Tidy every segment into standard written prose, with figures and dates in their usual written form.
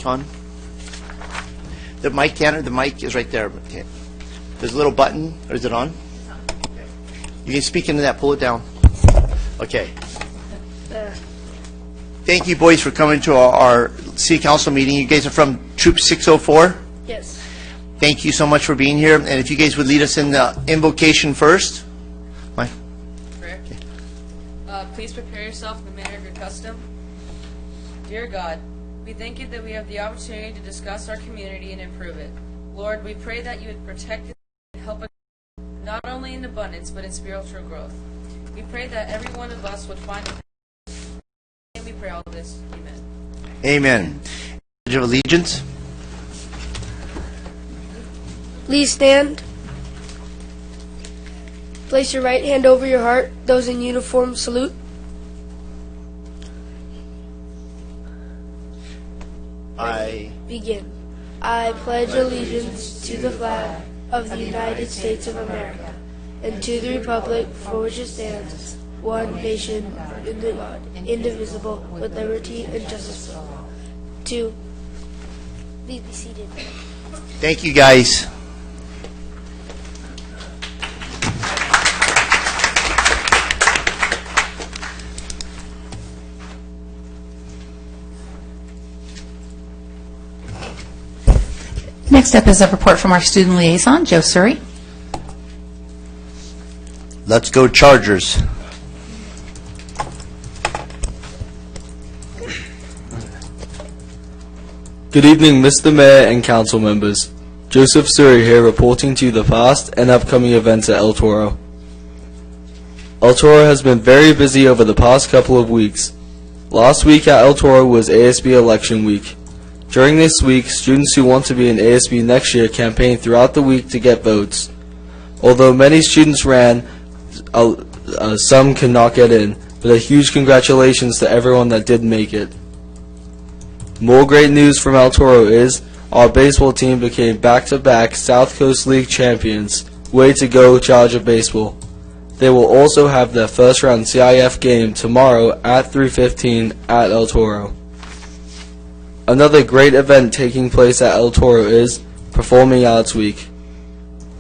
mic on? The mic, Tanner, the mic is right there. Okay. There's a little button, or is it on? Okay. You can speak into that, pull it down. Okay. Thank you, boys, for coming to our City Council meeting. You guys are from Troop 604? Yes. Thank you so much for being here. And if you guys would lead us in the invocation first. Mike? Prayer. Please prepare yourself in the manner of your custom. Dear God, we thank you that we have the opportunity to discuss our community and improve it. Lord, we pray that you would protect us and help us not only in abundance but in spiritual growth. We pray that every one of us would find a and we pray all this. Amen. Amen. Pledge of Allegiance. Please stand. Place your right hand over your heart. Those in uniform salute. I Begin. I pledge allegiance to the flag of the United States of America and to the republic for which it stands, one nation, under God, indivisible, with liberty and justice for all. Please be seated. thank you, guys. Next up is a report from our student liaison, Joe Surrey. Let's go Chargers. Good evening, Mr. Mayor and council members. Joseph Surrey here reporting to you the past and upcoming events at El Toro. El Toro has been very busy over the past couple of weeks. Last week at El Toro was ASB election week. During this week, students who want to be in ASB next year campaigned throughout the week to get votes. Although many students ran, some could not get in, but a huge congratulations to everyone that did make it. More great news from El Toro is our baseball team became back-to-back South Coast League champions. Way to go, Charger Baseball. They will also have their first round CIF game tomorrow at 3:15 at El Toro. Another great event taking place at El Toro is Performing Arts Week.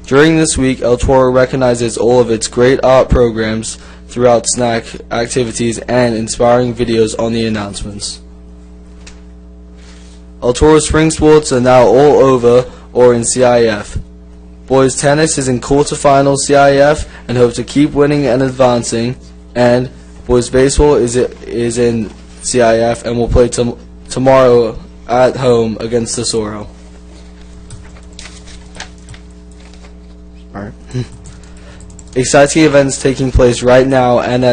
During this week, El Toro recognizes all of its great art programs throughout snack activities and inspiring videos on the announcements. El Toro spring sports are now all over or in CIF. Boys tennis is in quarterfinal CIF and hope to keep winning and advancing, and boys baseball is in CIF and will play tomorrow at home against Tesoro. Exciting events taking place right now and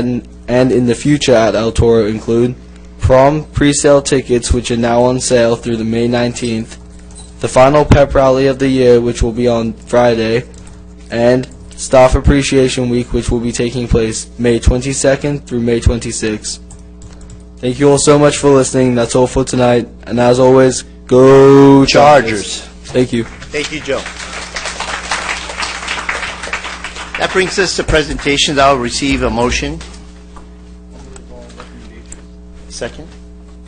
in the future at El Toro include prom pre-sale tickets, which are now on sale through the May 19th, the final pep rally of the year, which will be on Friday, and Staff Appreciation Week, which will be taking place May 22nd through May 26th. Thank you all so much for listening. That's all for tonight. And as always, go Chargers. Thank you. Thank you, Joe. That brings us to presentations. I'll receive a motion. Second?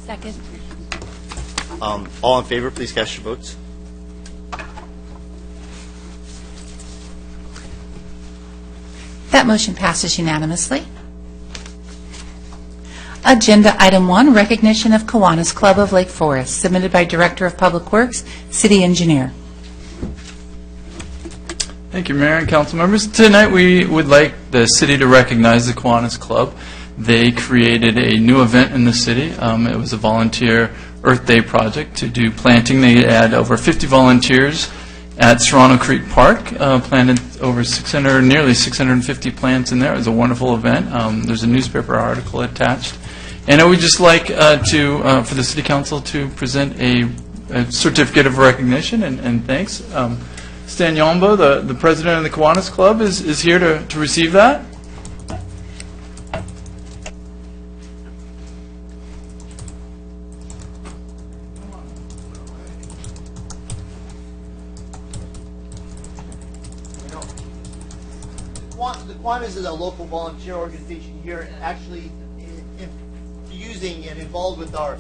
Second. All in favor, please cast your votes. That motion passes unanimously. Agenda Item 1, recognition of Kiwanis Club of Lake Forest, submitted by Director of Public Works, City Engineer. Thank you, Mayor and council members. Tonight we would like the city to recognize the Kiwanis Club. They created a new event in the city. It was a volunteer Earth Day project to do planting. They had over 50 volunteers at Serrano Creek Park, planted over nearly 650 plants in there. It was a wonderful event. There's a newspaper article attached. And I would just like for the City Council to present a certificate of recognition and thanks. Stan Yombo, the president of the Kiwanis Club, is here to receive that. The Kiwanis is a local volunteer organization here, actually using and involved with our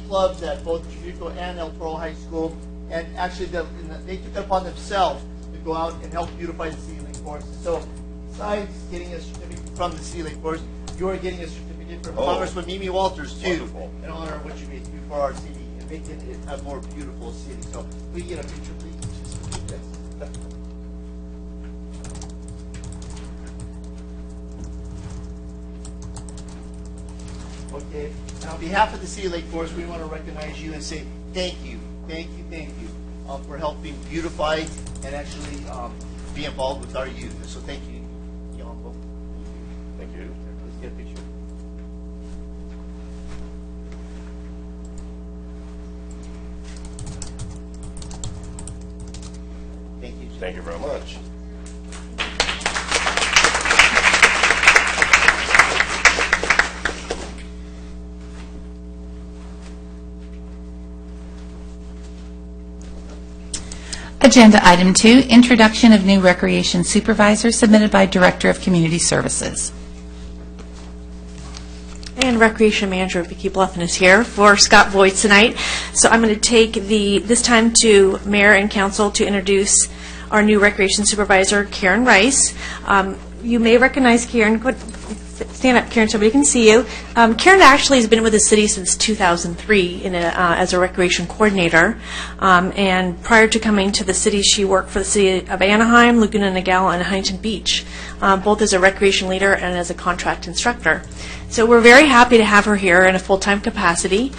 clubs at both Chirico and El Toro High School, and actually they took it upon themselves to go out and help beautify the City Lake Forest. So besides getting a certificate from the City Lake Forest, you are getting a certificate from Congressman Mimi Walters too, in honor of what you did for our city and making it a more beautiful city. So we get a picture, please. Okay, and on behalf of the City of Lake Forest, we want to recognize you and say thank you for helping beautify and actually be involved with our youth. So thank you, Yambo. Thank you. Let's get a picture. Thank you. Thank you very much. Agenda item 2, introduction of new recreation supervisor, submitted by Director of Community Services. And Recreation Manager Vicki Bluffin is here for Scott Voigt tonight. So I'm going to take this time to Mayor and Council to introduce our new Recreation Supervisor, Karen Rice. You may recognize Karen. Stand up, Karen, so everybody can see you. Karen actually has been with the city since 2003 as a recreation coordinator. And prior to coming to the city, she worked for the city of Anaheim, Laguna Niguel, and Huntington Beach, both as a recreation leader and as a contract instructor. So we're very happy to have her here in a full-time capacity.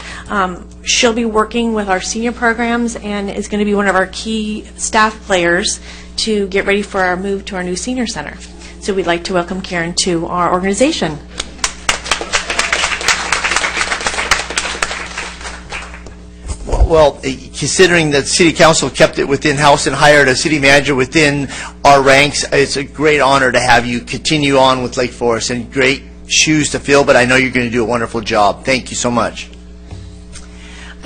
She'll be working with our senior programs and is going to be one of our key staff players to get ready for our move to our new senior center. So we'd like to welcome Karen to our organization. Well, considering that City Council kept it within house and hired a city manager within our ranks, it's a great honor to have you continue on with Lake Forest, and great shoes to fill, but I know you're going to do a wonderful job. Thank you so much.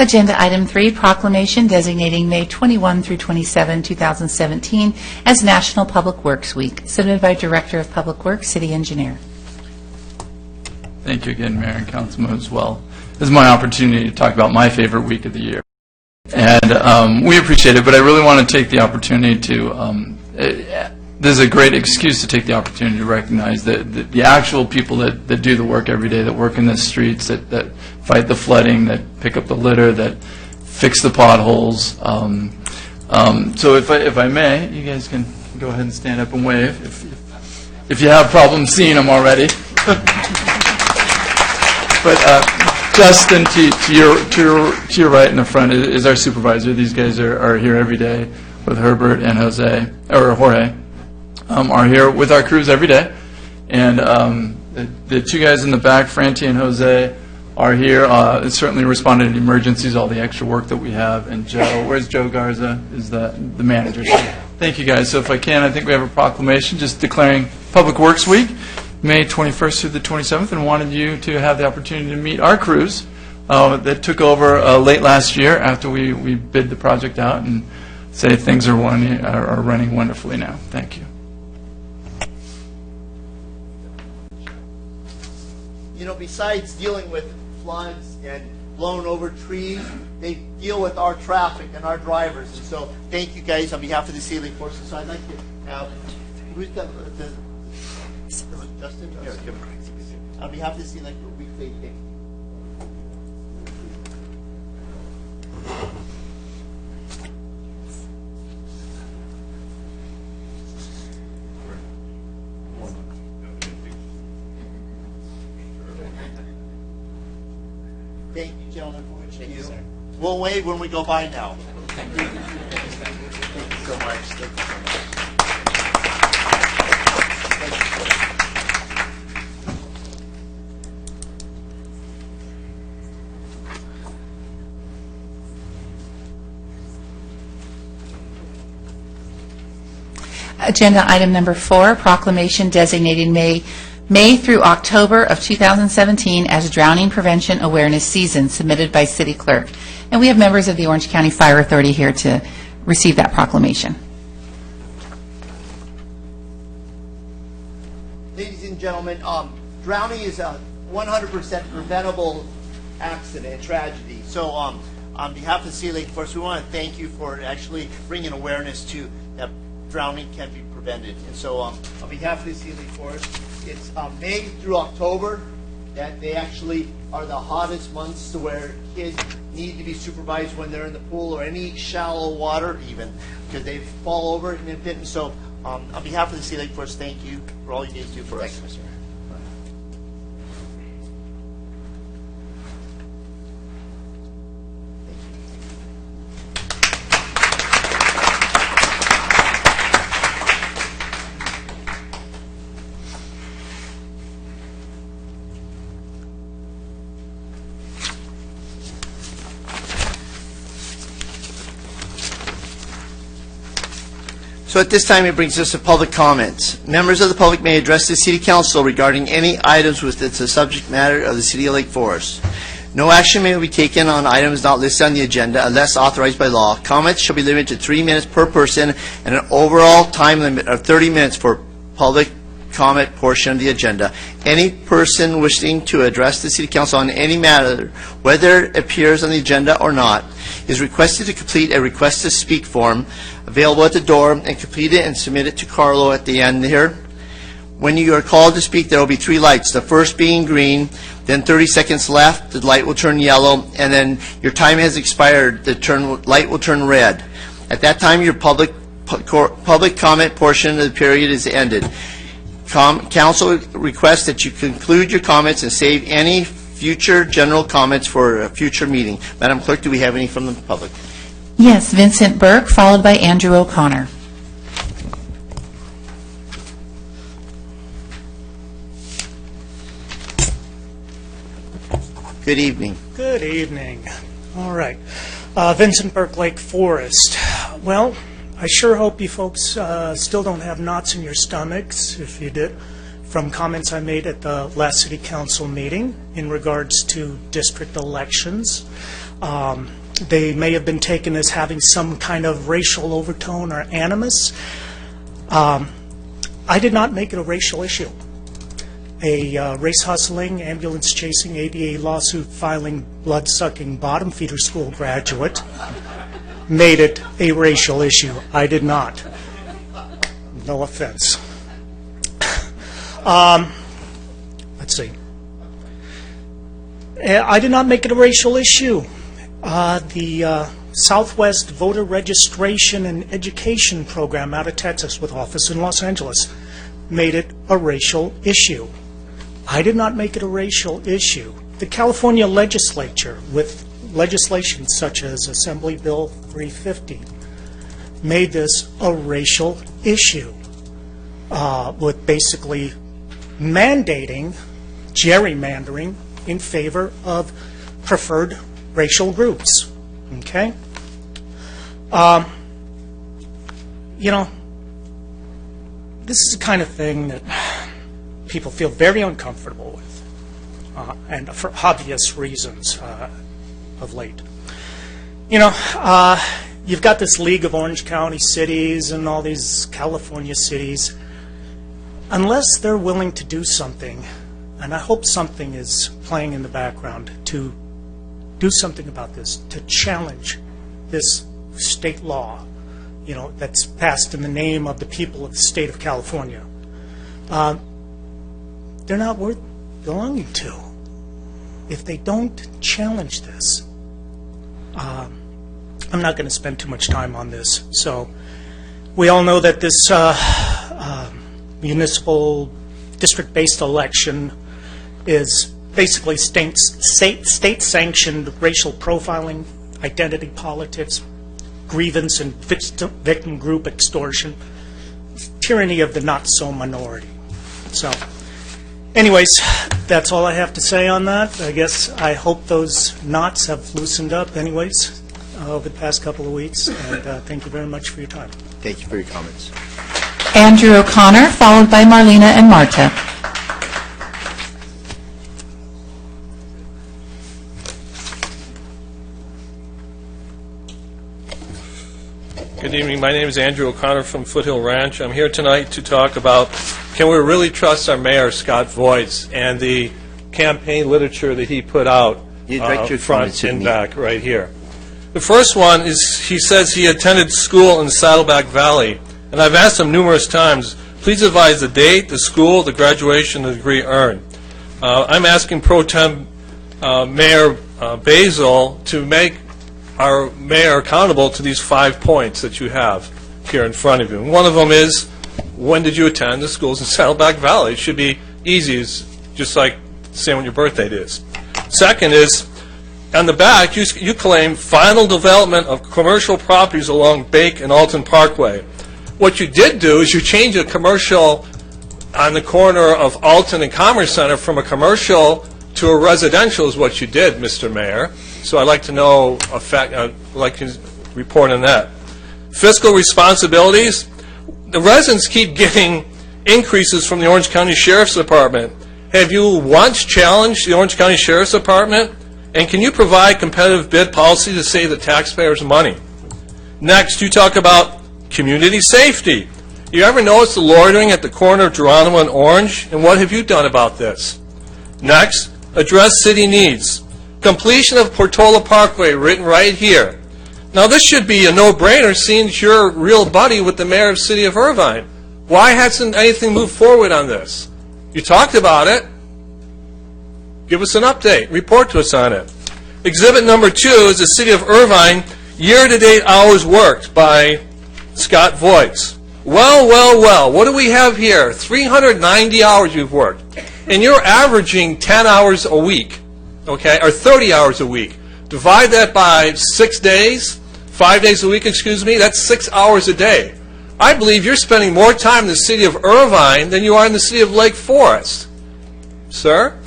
Agenda item 3, proclamation designating May 21 through 27, 2017 as National Public Works Week, submitted by Director of Public Works, City Engineer. Thank you again, Mayor and Councilman, as well. This is my opportunity to talk about my favorite week of the year. And we appreciate it, but I really want to take the opportunity to, this is a great excuse to take the opportunity to recognize the actual people that do the work every day, that work in the streets, that fight the flooding, that pick up the litter, that fix the potholes. So if I may, you guys can go ahead and stand up and wave if you have problems seeing them already. But Justin, to your right in the front is our supervisor. These guys are here every day with Herbert and Jorge. Are here with our crews every day. And the two guys in the back, Franti and Jose, are here. Certainly responded to emergencies, all the extra work that we have. And Joe, where's Joe Garza, is the manager. So thank you, guys. So if I can, I think we have a proclamation just declaring Public Works Week, May 21st through the 27th, and wanted you to have the opportunity to meet our crews that took over late last year after we bid the project out, and say things are running wonderfully now. Thank you. You know, besides dealing with floods and blown over trees, they deal with our traffic and our drivers. And so thank you guys on behalf of the City Lake Forest. So I'd like to have, who's got the Justin? Here, give it. On behalf of the City Lake Forest, we say thank you. Thank you, gentlemen, for what you do. We'll wave when we go by now. Thank you. Thank you so much. Thank you so much. Agenda item number 4, proclamation designating May through October of 2017 as Drowning Prevention Awareness Season, submitted by City Clerk. And we have members of the Orange County Fire Authority here to receive that proclamation. Ladies and gentlemen, drowning is a 100% preventable accident, tragedy. So on behalf of the Sea Lake Force, we want to thank you for actually bringing awareness to that drowning can be prevented. And so on behalf of the Sea Lake Force, it's May through October that they actually are the hottest months to where kids need to be supervised when they're in the pool or any shallow water even, because they fall over and then fit. And so on behalf of the Sea Lake Force, thank you for all you guys do for us. Thank you, Mr. Mayor. So at this time, it brings us to public comments. Members of the public may address the City Council regarding any items within the subject matter of the City of Lake Forest. No action may be taken on items not listed on the agenda unless authorized by law. Comments shall be limited to 3 minutes per person and an overall time limit of 30 minutes for public comment portion of the agenda. Any person wishing to address the City Council on any matter, whether it appears on the agenda or not, is requested to complete a request to speak form available at the door and complete it and submit it to Carlo at the end here. When you are called to speak, there will be 3 lights, the first being green, then 30 seconds left, the light will turn yellow, and then your time has expired, the light will turn red. At that time, your public comment portion of the period is ended. Council requests that you conclude your comments and save any future general comments for a future meeting. Madam Clerk, do we have any from the public? Yes, Vincent Burke, followed by Andrew O'Connor. Good evening. Good evening. All right. Vincent Burke, Lake Forest. Well, I sure hope you folks still don't have knots in your stomachs, if you did, from comments I made at the last City Council meeting in regards to district elections. They may have been taken as having some kind of racial overtone or animus. I did not make it a racial issue. A race-hustling, ambulance-chasing, ADA lawsuit-filing, blood-sucking, bottom-feeder school graduate made it a racial issue. I did not. No offense. Let's see. I did not make it a racial issue. The Southwest Voter Registration and Education Program out of Texas with office in Los Angeles made it a racial issue. I did not make it a racial issue. The California legislature, with legislation such as Assembly Bill 350, made this a racial issue, with basically mandating gerrymandering in favor of preferred racial groups. Okay? You know, this is the kind of thing that people feel very uncomfortable with, and for obvious reasons of late. You know, you've got this League of Orange County cities and all these California cities. Unless they're willing to do something, and I hope something is playing in the background to do something about this, to challenge this state law, you know, that's passed in the name of the people of the state of California, they're not worth belonging to. If they don't challenge this, I'm not going to spend too much time on this. So we all know that this municipal district-based election is basically state-sanctioned racial profiling, identity politics, grievance and victim group extortion, tyranny of the not-so-minority. So, anyways, that's all I have to say on that. I hope those knots have loosened up anyways over the past couple of weeks, and thank you very much for your time. Thank you for your comments. Andrew O'Connor, followed by Marlena and Marta. Good evening. My name is Andrew O'Connor from Foothill Ranch. I'm here tonight to talk about, can we really trust our mayor, Scott Voigt, and the campaign literature that he put out You'd like your front comments to and me. back, right here. The first one is, he says he attended school in Saddleback Valley, and I've asked him numerous times, please advise the date, the school, the graduation, the degree earned. I'm asking Pro Tem Mayor Basil to make our mayor accountable to these 5 points that you have here in front of you. And one of them is, when did you attend the schools in Saddleback Valley? It should be easy, it's just like saying when your birth date is. Second is, on the back, you claim final development of commercial properties along Bake and Alton Parkway. What you did do is you changed a commercial on the corner of Alton and Commerce Center from a commercial to a residential is what you did, Mr. Mayor. So I'd like to know, I'd like to report on that. Fiscal responsibilities. The residents keep getting increases from the Orange County Sheriff's Department. Have you once challenged the Orange County Sheriff's Department? And can you provide competitive bid policy to save the taxpayers money? Next, you talk about community safety. You ever notice the loitering at the corner of Geronimo and Orange? And what have you done about this? Next, address city needs. Completion of Portola Parkway, written right here. Now, this should be a no-brainer, seeing that you're a real buddy with the mayor of the city of Irvine. Why hasn't anything moved forward on this? You talked about it. Give us an update. Report to us on it. Exhibit number 2 is the City of Irvine year-to-date hours worked by Scott Voits. Well, what do we have here? 390 hours you've worked. And you're averaging 10 hours a week, okay, or 30 hours a week. Divide that by 6 days, 5 days a week, excuse me, that's 6 hours a day. I believe you're spending more time in the City of Irvine than you are in the City of Lake Forest, sir.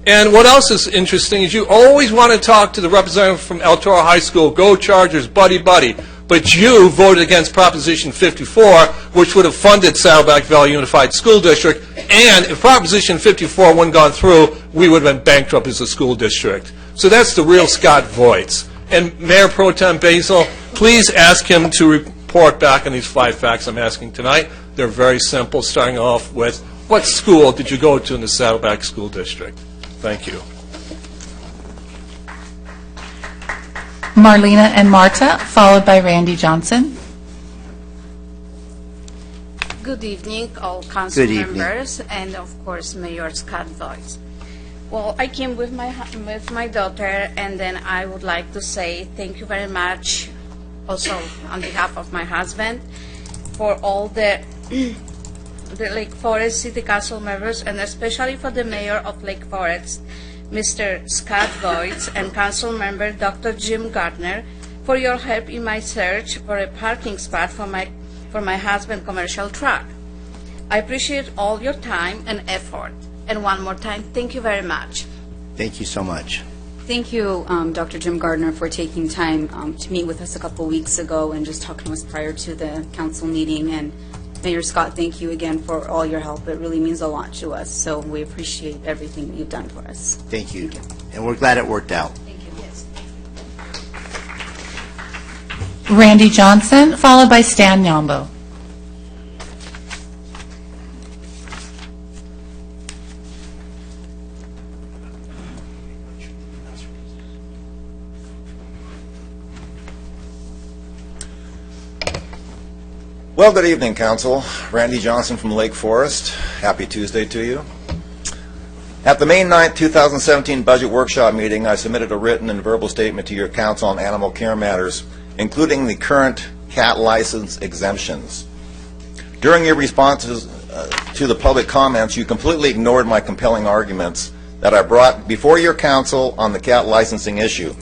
And what else is interesting is you always want to talk to the representative from El Toro High School, go Chargers, buddy, but you voted against Proposition 54, which would have funded Saddleback Valley Unified School District, and if Proposition 54 wouldn't gone through, we would have been bankrupt as a school district. So that's the real Scott Voits. And Mayor Pro Tem Basil, please ask him to report back on these 5 facts I'm asking tonight. They're very simple, starting off with, what school did you go to in the Saddleback School District? Thank you. Marlena and Marta, followed by Randy Johnson. Good evening, all council Good evening. members, and of course, Mayor Scott Voits. Well, I came with my daughter, and then I would like to say thank you very much, also on behalf of my husband, for all the Lake Forest City Council members, and especially for the Mayor of Lake Forest, Mr. Scott Voits, and Council Member Dr. Jim Gardner, for your help in my search for a parking spot for my husband's commercial truck. I appreciate all your time and effort. And one more time, thank you very much. Thank you so much. Thank you, Dr. Jim Gardner, for taking time to meet with us a couple weeks ago and just talking to us prior to the council meeting. And Mayor Scott, thank you again for all your help. It really means a lot to us, so we appreciate everything that you've done for us. Thank you. And we're glad it worked out. Thank you. Yes. Randy Johnson, followed by Stan Nyambo. Well, good evening, Council. Randy Johnson from Lake Forest. Happy Tuesday to you. At the May 9th, 2017 Budget Workshop meeting, I submitted a written and verbal statement to your Council on animal care matters, including the current cat license exemptions. During your responses to the public comments, you completely ignored my compelling arguments that I brought before your Council on the cat licensing issue.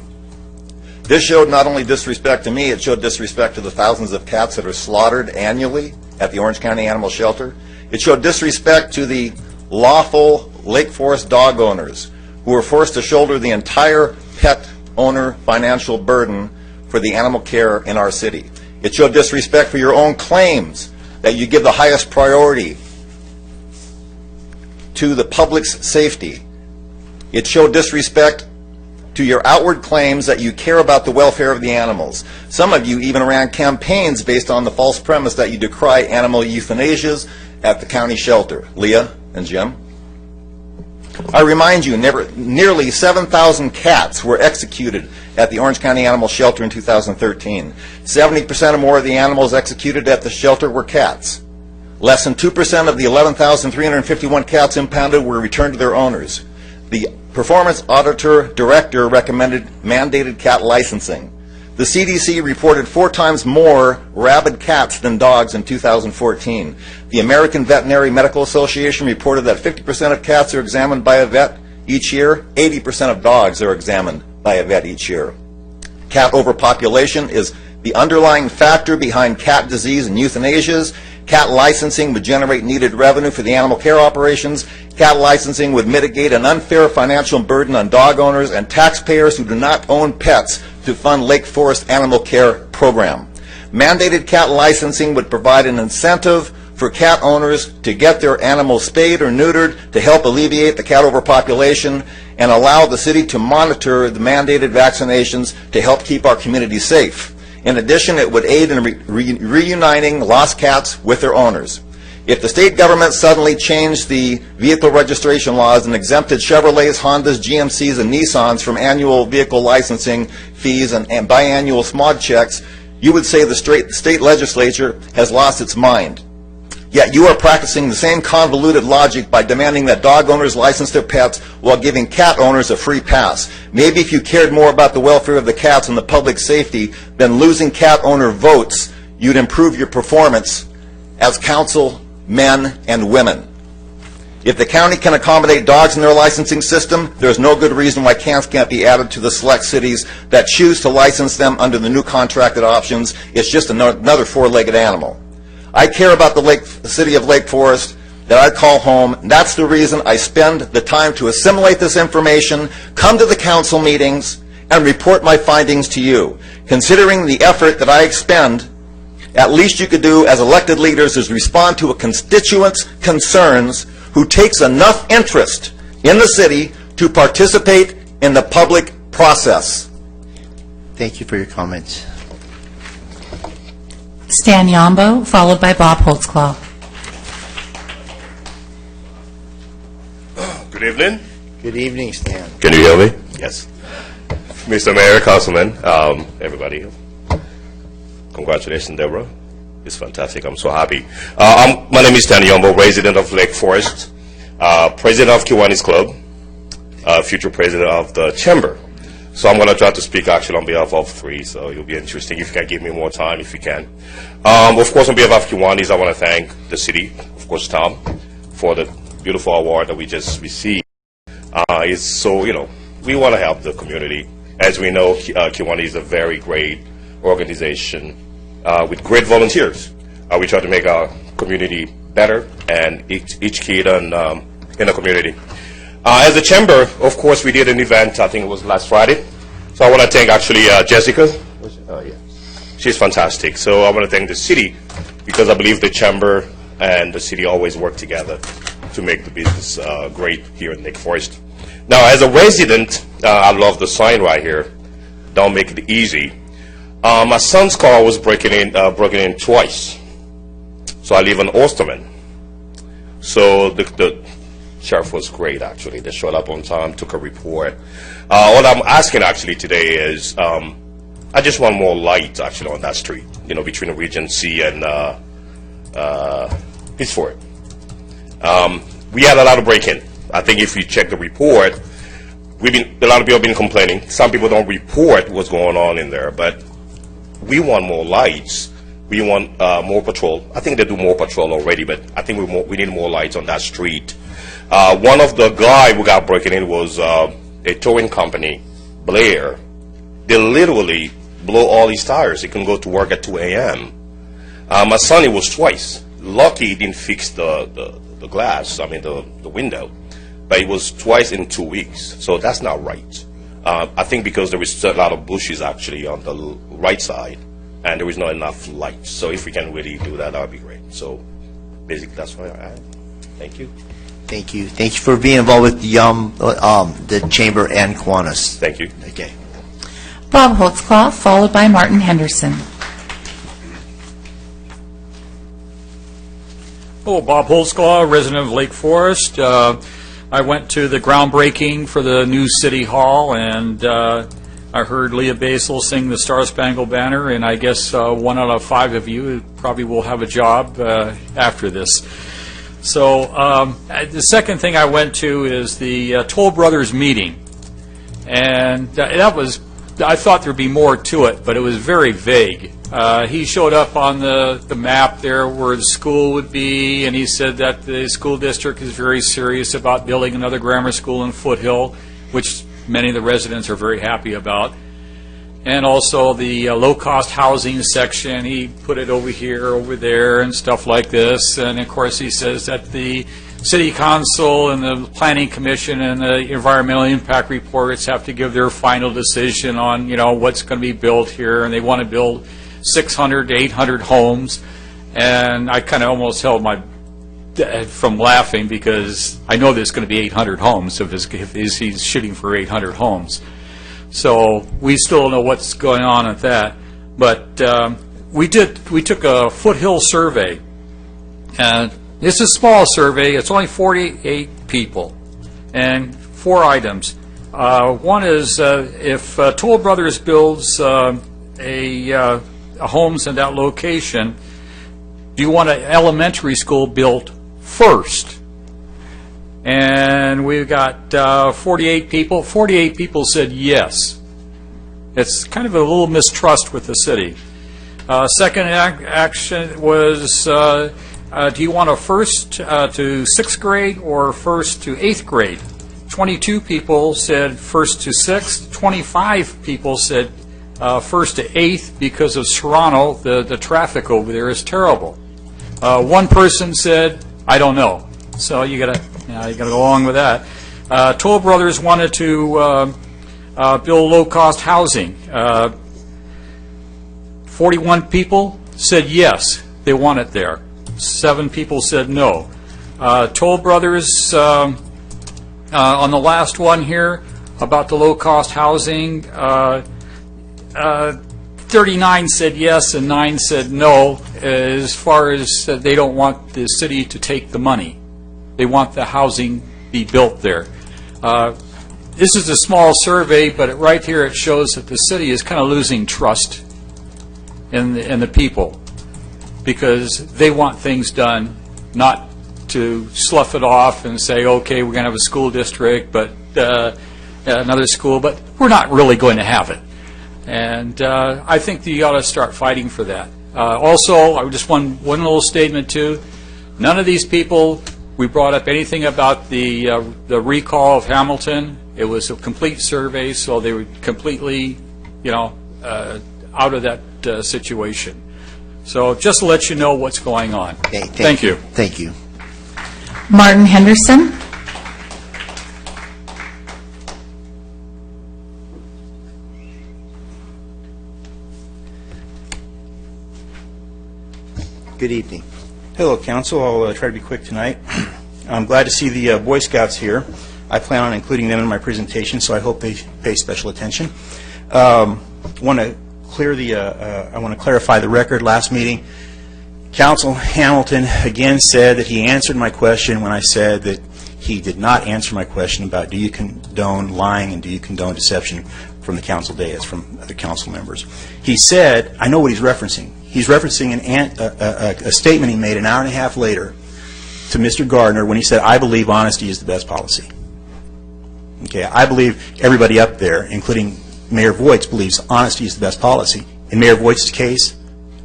This showed not only disrespect to me, it showed disrespect to the thousands of cats that are slaughtered annually at the Orange County Animal Shelter. It showed disrespect to the lawful Lake Forest dog owners who were forced to shoulder the entire pet owner financial burden for the animal care in our city. It showed disrespect for your own claims that you give the highest priority to the public's safety. It showed disrespect to your outward claims that you care about the welfare of the animals. Some of you even ran campaigns based on the false premise that you decry animal euthanasias at the county shelter. Leah and Jim. I remind you, nearly 7,000 cats were executed at the Orange County Animal Shelter in 2013. 70% or more of the animals executed at the shelter were cats. Less than 2% of the 11,351 cats impounded were returned to their owners. The Performance Auditor Director recommended mandated cat licensing. The CDC reported 4 times more rabid cats than dogs in 2014. The American Veterinary Medical Association reported that 50% of cats are examined by a vet each year. 80% of dogs are examined by a vet each year. Cat overpopulation is the underlying factor behind cat disease and euthanasias. Cat licensing would generate needed revenue for the animal care operations. Cat licensing would mitigate an unfair financial burden on dog owners and taxpayers who do not own pets to fund Lake Forest Animal Care Program. Mandated cat licensing would provide an incentive for cat owners to get their animals spayed or neutered to help alleviate the cat overpopulation and allow the city to monitor the mandated vaccinations to help keep our community safe. In addition, it would aid in reuniting lost cats with their owners. If the state government suddenly changed the vehicle registration laws and exempted Chevrolets, Hondas, GMCs, and Nissans from annual vehicle licensing fees and biannual smog checks, you would say the state legislature has lost its mind. Yet you are practicing the same convoluted logic by demanding that dog owners license their pets while giving cat owners a free pass. Maybe if you cared more about the welfare of the cats and the public safety than losing cat owner votes, you'd improve your performance as council men and women. If the county can accommodate dogs in their licensing system, there's no good reason why cats can't be added to the select cities that choose to license them under the new contracted options. It's just another four-legged animal. I care about the city of Lake Forest that I call home. That's the reason I spend the time to assimilate this information, come to the council meetings, and report my findings to you. Considering the effort that I expend, at least you could do as elected leaders is respond to a constituent's concerns who takes enough interest in the city to participate in the public process. Thank you for your comments. Stan Yombo, followed by Bob Holtzclaw. Good evening. Good evening, Stan. Can you hear me? Yes. Mr. Mayor, Councilman, everybody. Congratulations, Deborah. It's fantastic. I'm so happy. My name is Stan Yombo, resident of Lake Forest, president of Kiwanis Club, future president of the Chamber. So I'm going to try to speak actually on behalf of 3, so it'll be interesting if you can give me more time, if you can. Of course, on behalf of Kiwanis, I want to thank the city, of course, Tom, for the beautiful award that we just received. It's so, we want to help the community. As we know, Kiwanis is a very great organization with great volunteers. We try to make our community better and each kid in the community. As a chamber, of course, we did an event, I think it was last Friday. So I want to thank actually Jessica. She's fantastic. So I want to thank the city because I believe the chamber and the city always work together to make the business great here in Lake Forest. Now, as a resident, I love the sign right here. Don't make it easy. My son's car was broken in twice. So I live in Osterman. So the sheriff was great, actually. They showed up on time, took a report. What I'm asking, actually, today is I just want more light, actually, on that street, between Regency and Pittsford. We had a lot of break-in. I think if you check the report, a lot of people have been complaining. Some people don't report what's going on in there, but we want more lights. We want more patrol. I think they do more patrol already, but I think we need more lights on that street. One of the guy who got broken in was a towing company, Blair. They literally blow all his tires. He can go to work at 2 a.m. My son, it was twice. Lucky he didn't fix the glass, the window. But it was twice in 2 weeks. So that's not right. I think because there was a lot of bushes actually on the right side, and there was not enough light. So if we can really do that, that would be great. So basically, that's why I am. Thank you. Thank you. Thank you for being involved with the Chamber and Kiwanis. Thank you. Okay. Bob Holtzclaw, followed by Martin Henderson. Hello, Bob Holtzclaw, resident of Lake Forest. I went to the groundbreaking for the new City Hall, and I heard Leah Basil sing the Star Spangled Banner, and I guess 1 out of 5 of you probably will have a job after this. So the second thing I went to is the Toll Brothers meeting, and that was, I thought there'd be more to it, but it was very vague. He showed up on the map there where the school would be, and he said that the school district is very serious about building another grammar school in Foothill, which many of the residents are very happy about. And also the low-cost housing section, he put it over here, over there, and stuff like this. And of course, he says that the City Council and the Planning Commission and the Environmental Impact Reports have to give their final decision on, what's going to be built here, and they want to build 600 to 800 homes. And I kind of almost held my from laughing, because I know there's going to be 800 homes if he's shooting for 800 homes. So we still don't know what's going on at that. But we took a Foothill survey, and it's a small survey. It's only 48 people, and 4 items. One is if Toll Brothers builds homes in that location, do you want an elementary school built first? And we've got 48 people. 48 people said yes. It's kind of a little mistrust with the city. Second action was, do you want a first to 6th grade or first to 8th grade? 22 people said first to 6th. 25 people said first to 8th because of Serrano. The traffic over there is terrible. One person said, I don't know. So you gotta go along with that. Toll Brothers wanted to build low-cost housing. 41 people said yes, they want it there. 7 people said no. Toll Brothers, on the last one here about the low-cost housing, 39 said yes and 9 said no, as far as they don't want the city to take the money. They want the housing be built there. This is a small survey, but right here it shows that the city is kind of losing trust in the people, because they want things done, not to slough it off and say, okay, we're going to have a school district, but another school, but we're not really going to have it. And I think that you ought to start fighting for that. Also, I just one little statement too. None of these people, we brought up anything about the recall of Hamilton. It was a complete survey, so they were completely, out of that situation. So just to let you know what's going on. Okay, thank you. Thank you. Martin Henderson. Good evening. Hello, Council. I'll try to be quick tonight. I'm glad to see the Boy Scouts here. I plan on including them in my presentation, so I hope they pay special attention. I want to clarify the record. Last meeting, Council Hamilton again said that he answered my question when I said that he did not answer my question about do you condone lying and do you condone deception from the council dais, from other council members. He said, I know what he's referencing. He's referencing a statement he made an hour and a half later to Mr. Gardner when he said, I believe honesty is the best policy. Okay, I believe everybody up there, including Mayor Voights, believes honesty is the best policy. In Mayor Voights' case,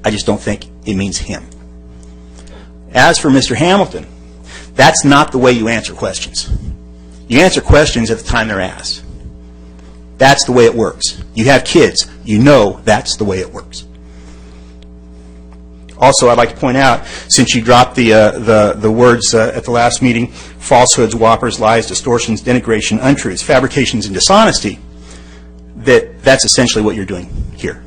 I just don't think it means him. As for Mr. Hamilton, that's not the way you answer questions. You answer questions at the time they're asked. That's the way it works. You have kids. You know that's the way it works. Also, I'd like to point out, since you dropped the words at the last meeting, falsehoods, whoppers, lies, distortions, denigration, untruths, fabrications, and dishonesty, that's essentially what you're doing here.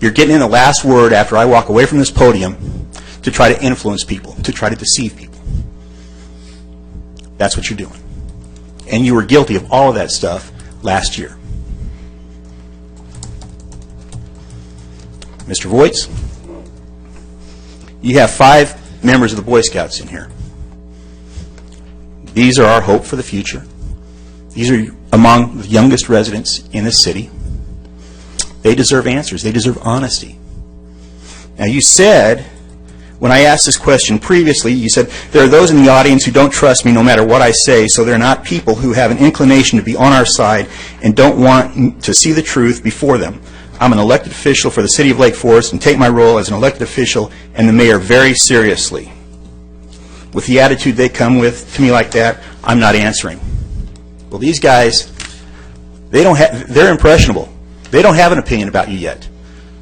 You're getting in the last word after I walk away from this podium to try to influence people, to try to deceive people. That's what you're doing. And you were guilty of all of that stuff last year. Mr. Voights, you have 5 members of the Boy Scouts in here. These are our hope for the future. These are among the youngest residents in the city. They deserve answers. They deserve honesty. Now, you said, when I asked this question previously, you said, there are those in the audience who don't trust me no matter what I say, so they're not people who have an inclination to be on our side and don't want to see the truth before them. I'm an elected official for the city of Lake Forest and take my role as an elected official and the mayor very seriously. With the attitude they come with to me like that, I'm not answering. Well, these guys, they're impressionable. They don't have an opinion about you yet.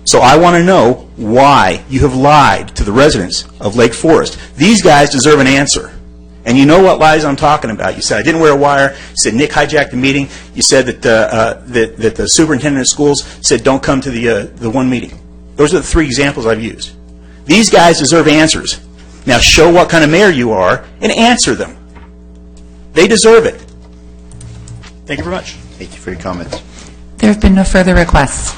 So I want to know why you have lied to the residents of Lake Forest. These guys deserve an answer. And you know what lies I'm talking about. You said I didn't wear a wire. You said Nick hijacked the meeting. You said that that the superintendent of schools said don't come to the one meeting. Those are the three examples I've used. These guys deserve answers. Now show what kind of mayor you are and answer them. They deserve it. Thank you very much. Thank you for your comments. There have been no further requests.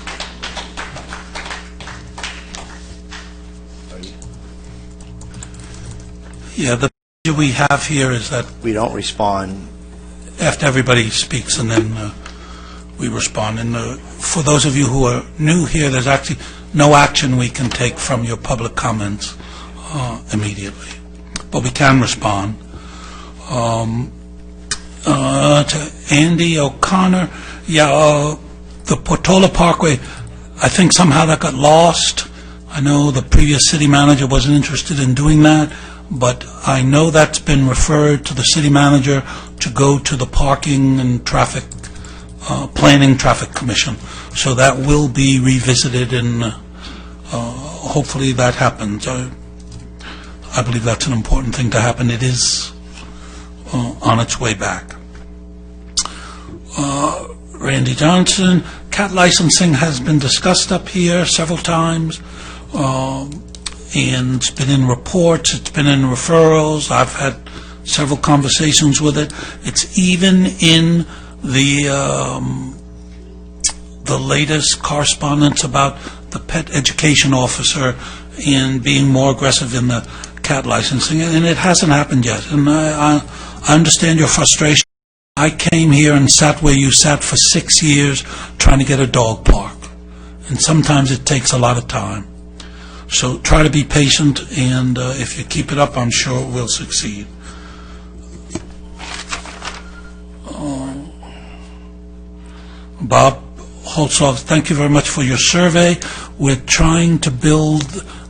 Yeah, the issue we have here is that We don't respond. after everybody speaks and then we respond. And for those of you who are new here, there's actually no action we can take from your public comments immediately. But we can respond. To Andy O'Connor, the Portola Parkway, I think somehow that got lost. I know the previous city manager wasn't interested in doing that, but I know that's been referred to the city manager to go to the Parking and Traffic, Planning Traffic Commission. So that will be revisited and hopefully that happens. I believe that's an important thing to happen. It is on its way back. Randy Johnson, cat licensing has been discussed up here several times, and it's been in reports, it's been in referrals. I've had several conversations with it. It's even in the latest correspondence about the pet education officer and being more aggressive in the cat licensing, and it hasn't happened yet. And I understand your frustration. I came here and sat where you sat for 6 years trying to get a dog park, and sometimes it takes a lot of time. So try to be patient, and if you keep it up, I'm sure we'll succeed. Bob Holtzhoff, thank you very much for your survey. We're trying to build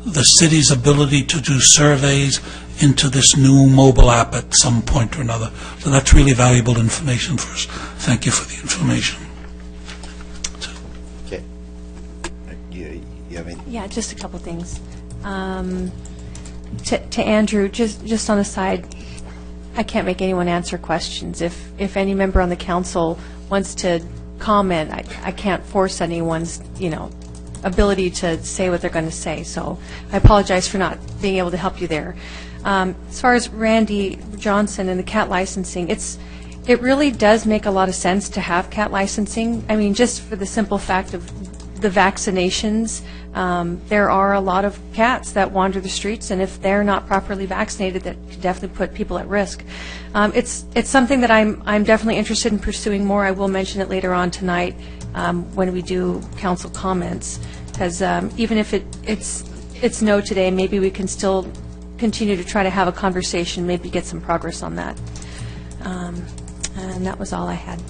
the city's ability to do surveys into this new mobile app at some point or another. So that's really valuable information for us. Thank you for the information. Okay. You have any? Yeah, just a couple things. To Andrew, just on the side, I can't make anyone answer questions. If any member on the council wants to comment, I can't force anyone's, ability to say what they're going to say. So I apologize for not being able to help you there. As far as Randy Johnson and the cat licensing, it really does make a lot of sense to have cat licensing. I mean, just for the simple fact of the vaccinations, there are a lot of cats that wander the streets, and if they're not properly vaccinated, that could definitely put people at risk. It's something that I'm definitely interested in pursuing more. I will mention it later on tonight when we do council comments, because even if it's no today, maybe we can still continue to try to have a conversation, maybe get some progress on that. And that was all I had.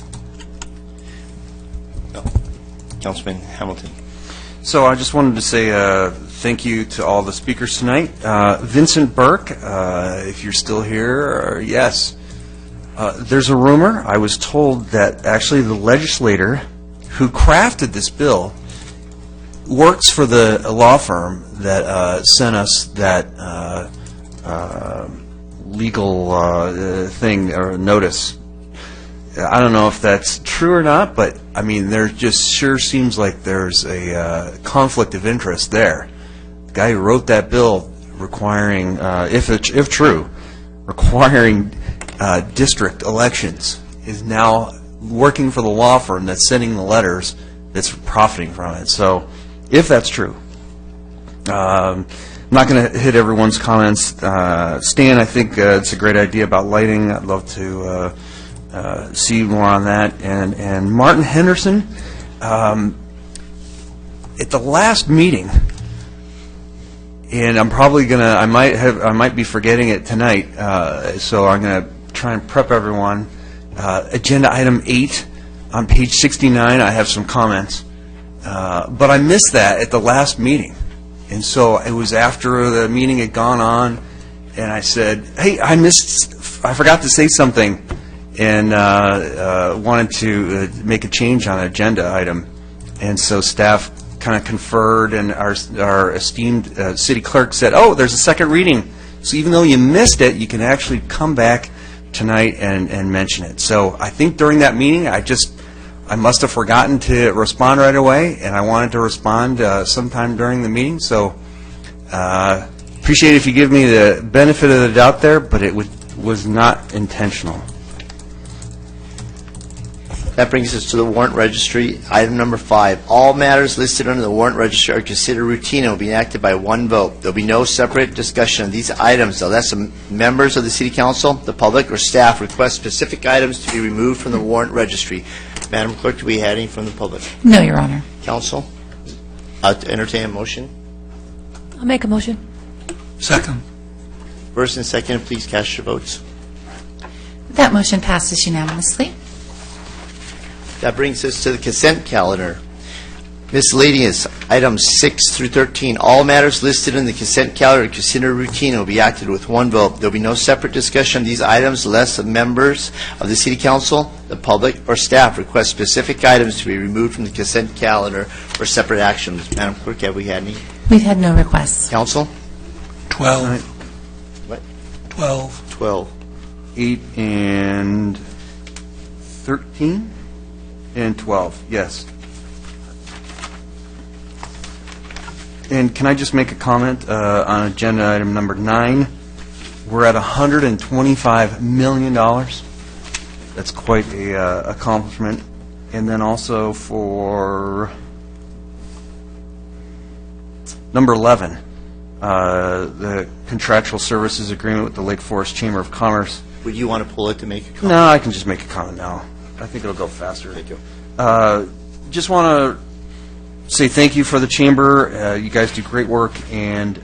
Councilman Hamilton. So I just wanted to say thank you to all the speakers tonight. Vincent Burke, if you're still here, yes. There's a rumor, I was told that actually the legislator who crafted this bill works for the law firm that sent us that legal thing or notice. I don't know if that's true or not, but I mean, there just sure seems like there's a conflict of interest there. The guy who wrote that bill requiring, if true, requiring district elections is now working for the law firm that's sending the letters that's profiting from it. So, if that's true, I'm not going to hit everyone's comments. Stan, I think it's a great idea about lighting. I'd love to see more on that. And Martin Henderson, at the last meeting, and I'm probably going to, I might be forgetting it tonight, so I'm going to try and prep everyone. Agenda item 8 on page 69, I have some comments. But I missed that at the last meeting. And so it was after the meeting had gone on, and I said, hey, I forgot to say something, and wanted to make a change on an agenda item. And so staff kind of conferred, and our esteemed city clerk said, oh, there's a second reading. So even though you missed it, you can actually come back tonight and mention it. So I think during that meeting, I must have forgotten to respond right away, and I wanted to respond sometime during the meeting. So appreciate if you give me the benefit of the doubt there, but it was not intentional. That brings us to the warrant registry. Item number 5. All matters listed under the warrant registry are considered routine and will be enacted by one vote. There will be no separate discussion of these items unless the members of the City Council, the public, or staff request specific items to be removed from the warrant registry. Madam Clerk, do we have any from the public? No, Your Honor. Council? I'll entertain a motion. I'll make a motion. Second. First and second, please cast your votes. That motion passes unanimously. That brings us to the consent calendar. Miscellaneous, items 6 through 13. All matters listed in the consent calendar are considered routine and will be acted with one vote. There will be no separate discussion of these items unless the members of the City Council, the public, or staff request specific items to be removed from the consent calendar for separate actions. Madam Clerk, have we had any? We've had no requests. Council? 12. What? 12. 12. 8 and 13 and 12, yes. And can I just make a comment on agenda item number 9? We're at $125 million. That's quite a accomplishment. And then also for number 11, the contractual services agreement with the Lake Forest Chamber of Commerce. Would you want to pull it to make a comment? No, I can just make a comment now. I think it'll go faster. Thank you. Just want to say thank you for the chamber. You guys do great work, and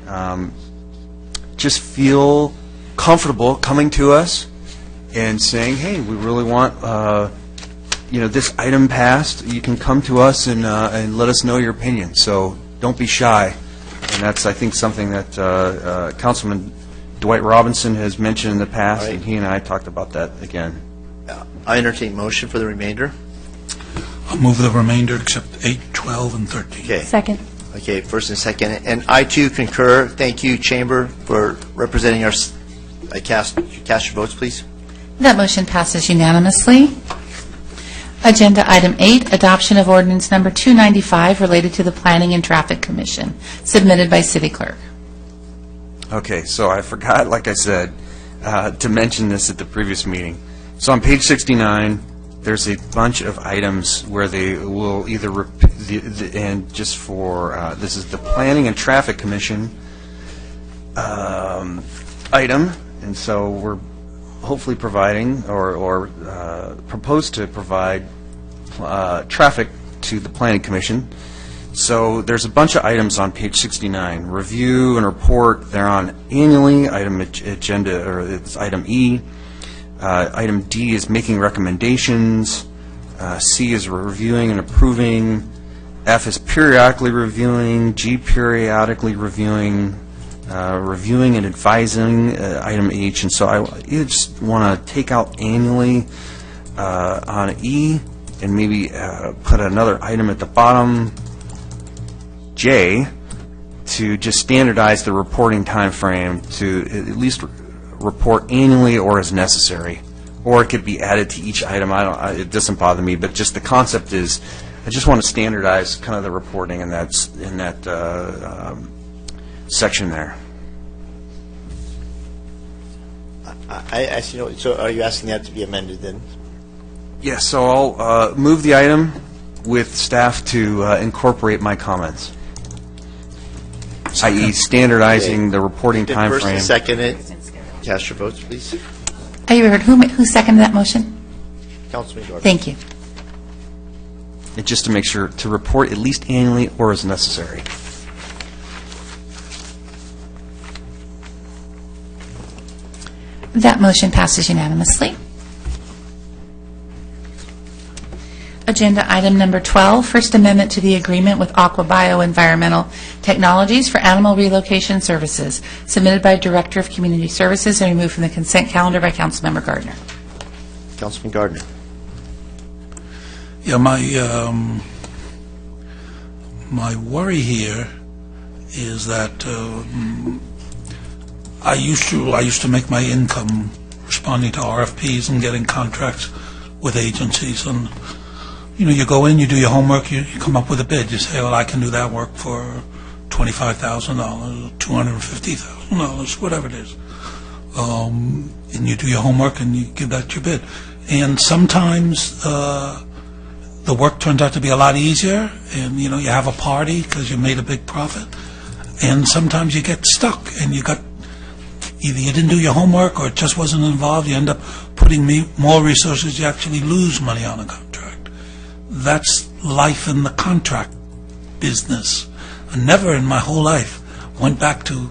just feel comfortable coming to us and saying, hey, we really want this item passed. You can come to us and let us know your opinion. So don't be shy. And that's, I think, something that Councilman Dwight Robinson has mentioned in the past, right. And he and I talked about that again. I entertain motion for the remainder. I'll move the remainder except 8, 12, and 13. Okay. Second. Okay, first and second. And I, too, concur. Thank you, Chamber, for representing our... Cast your votes, please. That motion passes unanimously. Agenda item 8, adoption of ordinance number 295 related to the Planning and Traffic Commission, submitted by City Clerk. Okay, so I forgot, like I said, to mention this at the previous meeting. So on page 69, there's a bunch of items where they will either, and just for, this is the Planning and Traffic Commission item, and so we're hopefully providing, or propose to provide traffic to the Planning Commission. So there's a bunch of items on page 69. Review and report, they're on annually. Item agenda, or it's item E. Item D is making recommendations. C is reviewing and approving. F is periodically reviewing. G, periodically reviewing. Reviewing and advising, item H. And so I just want to take out annually on E and maybe put another item at the bottom, J, to just standardize the reporting time frame to at least report annually or as necessary, or it could be added to each item. It doesn't bother me, but just the concept is, I just want to standardize kind of the reporting in that section there. So are you asking that to be amended then? Yes, so I'll move the item with staff to incorporate my comments. i.e. Okay. standardizing the reporting Did first and timeframe. second it. Cast your votes, please. You heard who seconded that motion? Councilman Gardner. Thank you. And just to make sure, to report at least annually or as necessary. That motion passes unanimously. Agenda item number 12, First Amendment to the Agreement with Aquabio Environmental Technologies for Animal Relocation Services, submitted by Director of Community Services and removed from the consent calendar by Councilmember Gardner. Councilman Gardner. Yeah, my worry here is that I used to make my income responding to RFPs and getting contracts with agencies, and you go in, you do your homework, you come up with a bid. You say, well, I can do that work for $25,000, $250,000, whatever it is. And you do your homework and you give that your bid. And sometimes the work turns out to be a lot easier, and you have a party because you made a big profit. And sometimes you get stuck, and either you didn't do your homework or it just wasn't involved. You end up putting more resources. You actually lose money on a contract. That's life in the contract business. I never in my whole life went back to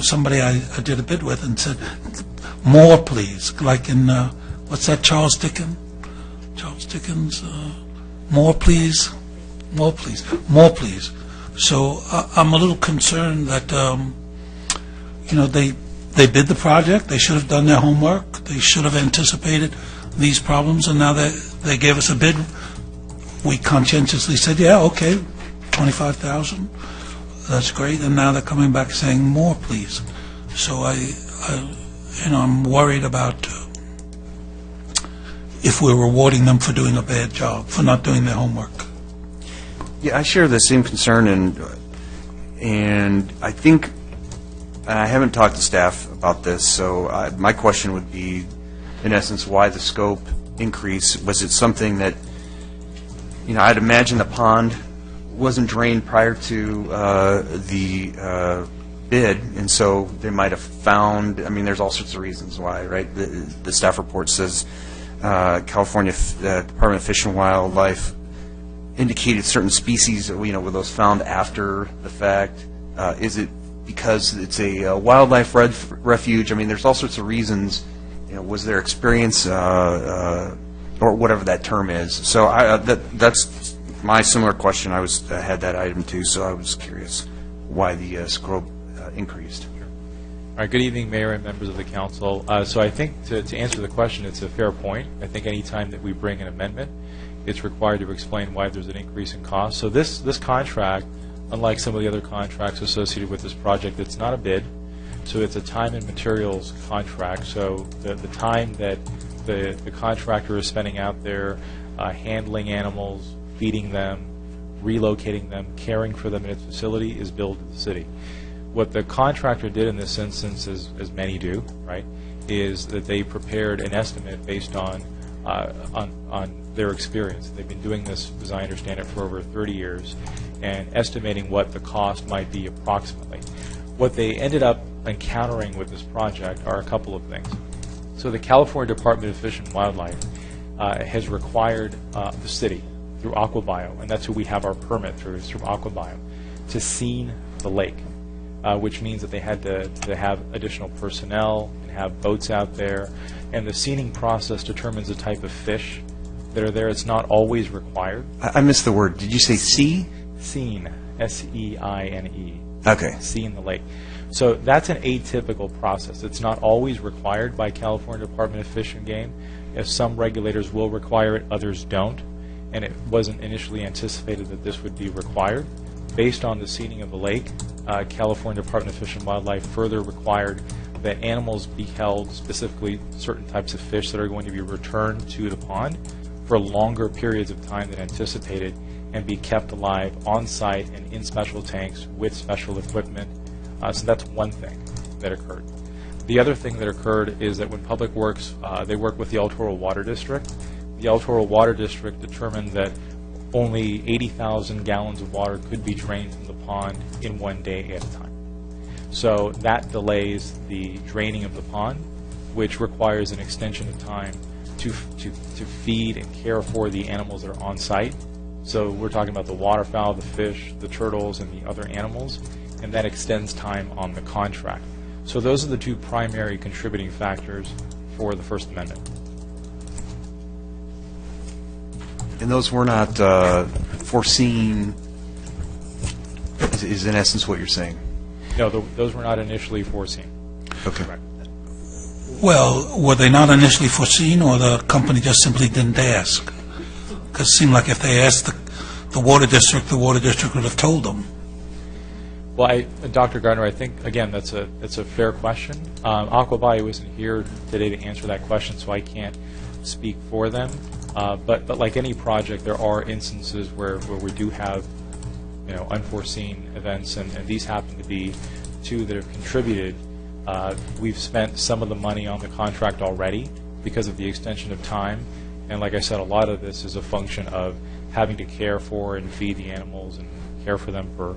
somebody I did a bid with and said, more please, like in what's that, Charles Dickens, more please, more please, more please. So I'm a little concerned that they bid the project, they should have done their homework, they should have anticipated these problems, and now they gave us a bid. We conscientiously said, yeah, okay, $25,000, that's great, and now they're coming back saying, more please. So I'm worried about if we're rewarding them for doing a bad job, for not doing their homework. Yeah, I share the same concern, and I think I haven't talked to staff about this, so my question would be, in essence, why the scope increase? Was it something that, I'd imagine the pond wasn't drained prior to the bid, and so they might have found, there's all sorts of reasons why, right? The staff report says California Department of Fish and Wildlife indicated certain species, were those found after the fact? Is it because it's a wildlife refuge? There's all sorts of reasons. Was there experience, or whatever that term is? So that's my similar question. I had that item too, so I was curious why the scope increased. All right, good evening, Mayor and members of the council. So I think to answer the question, it's a fair point. I think any time that we bring an amendment, it's required to explain why there's an increase in cost. So this contract, unlike some of the other contracts associated with this project, it's not a bid. So it's a time and materials contract. So the time that the contractor is spending out there handling animals, feeding them, relocating them, caring for them in its facility is billed to the city. What the contractor did in this instance, as many do, right, is that they prepared an estimate based on their experience. They've been doing this, as I understand it, for over 30 years, and estimating what the cost might be approximately. What they ended up encountering with this project are a couple of things. So the California Department of Fish and Wildlife has required the city, through Aquabio, and that's who we have our permit through, is through Aquabio, to seine the lake, which means that they had to have additional personnel and have boats out there. And the seining process determines the type of fish that are there. It's not always required. I missed the word. Did you say sea? Seine, S-E-I-N-E. Okay. Seine the lake. So that's an atypical process. It's not always required by California Department of Fish and Game. If some regulators will require it, others don't. And it wasn't initially anticipated that this would be required. Based on the seining of the lake, California Department of Fish and Wildlife further required that animals be held, specifically certain types of fish that are going to be returned to the pond for longer periods of time than anticipated, and be kept alive on site and in special tanks with special equipment. So that's one thing that occurred. The other thing that occurred is that when Public Works, they work with the El Toro Water District. The El Toro Water District determined that only 80,000 gallons of water could be drained from the pond in one day at a time. So that delays the draining of the pond, which requires an extension of time to feed and care for the animals that are on site. So we're talking about the waterfowl, the fish, the turtles, and the other animals, and that extends time on the contract. So those are the two primary contributing factors for the First Amendment. And those were not foreseen, is in essence what you're saying? No, those were not initially foreseen. Okay. Correct. Well, were they not initially foreseen, or the company just simply didn't ask? Because it seemed like if they asked the water district would have told them. Well, Dr. Gardner, I think, again, that's a fair question. Aqua Bio isn't here today to answer that question, so I can't speak for them. But like any project, there are instances where we do have, unforeseen events, and these happen to be two that have contributed. We've spent some of the money on the contract already because of the extension of time, and like I said, a lot of this is a function of having to care for and feed the animals and care for them for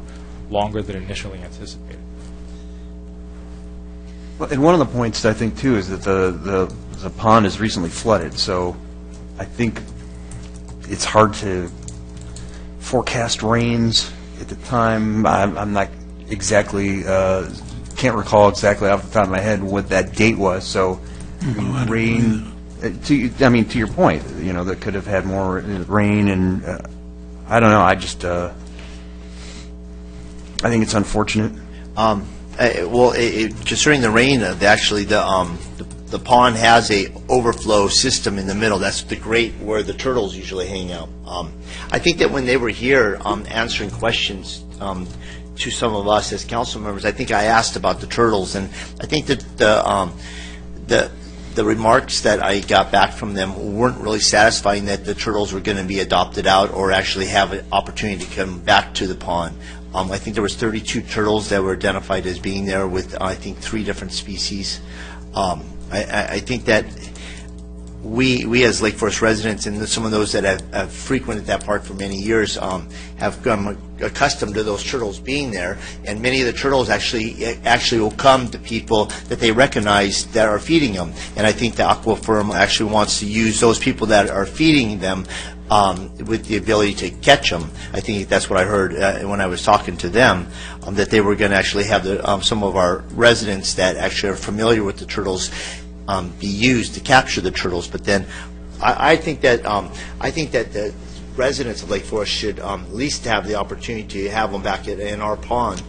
longer than initially anticipated. Well, and one of the points I think too is that the pond is recently flooded, so I think it's hard to forecast rains at the time. I'm not exactly, can't recall exactly off the top of my head what that date was, so rain, to your point, that could have had more rain, and I don't know, I just, I think it's unfortunate. Concerning the rain, the pond has a overflow system in the middle. That's the grate where the turtles usually hang out. I think that when they were here answering questions to some of us as council members, I think I asked about the turtles, and I think that the remarks that I got back from them weren't really satisfying that the turtles were going to be adopted out or actually have an opportunity to come back to the pond. I think there was 32 turtles that were identified as being there with, I think, 3 different species. I think that we as Lake Forest residents and some of those that have frequented that park for many years have become accustomed to those turtles being there, and many of the turtles actually will come to people that they recognize that are feeding them. And I think the Aqua Firm actually wants to use those people that are feeding them with the ability to catch them. I think that's what I heard when I was talking to them, that they were going to actually have some of our residents that actually are familiar with the turtles be used to capture the turtles. But then I think that the residents of Lake Forest should at least have the opportunity to have them back in our pond.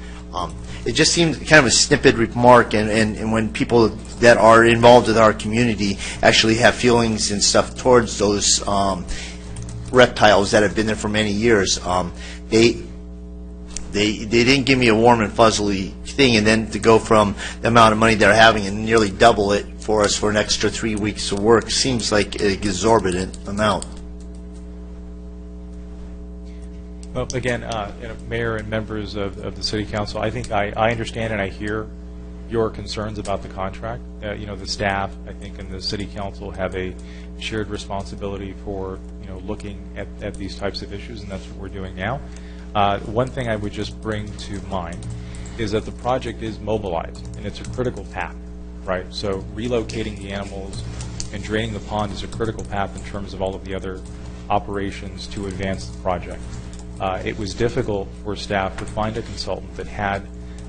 It just seems kind of a snippet remark, and when people that are involved in our community actually have feelings and stuff towards those reptiles that have been there for many years, they didn't give me a warm and fuzzy thing, and then to go from the amount of money they're having and nearly double it for us for an extra 3 weeks of work seems like an exorbitant amount. Well, again, Mayor and members of the City Council, I think I understand and I hear your concerns about the contract. The staff, I think, and the City Council have a shared responsibility for looking at these types of issues, and that's what we're doing now. One thing I would just bring to mind is that the project is mobilized, and it's a critical path, right? So relocating the animals and draining the pond is a critical path in terms of all of the other operations to advance the project. It was difficult for staff to find a consultant that had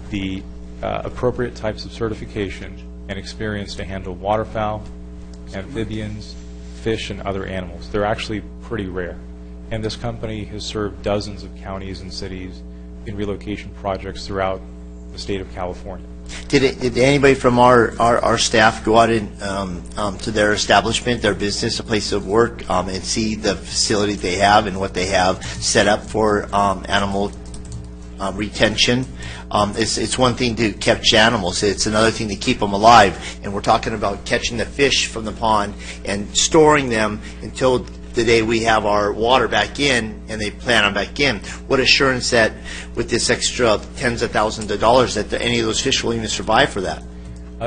the appropriate types of certification and experience to handle waterfowl, amphibians, fish, and other animals. They're actually pretty rare. And this company has served dozens of counties and cities in relocation projects throughout the state of California. Did anybody from our staff go out to their establishment, their business, a place of work, and see the facility they have and what they have set up for animal retention? It's one thing to catch animals. It's another thing to keep them alive. And we're talking about catching the fish from the pond and storing them until the day we have our water back in and they plan on back in. What assurance that with this extra tens of thousands of dollars that any of those fish will even survive for that?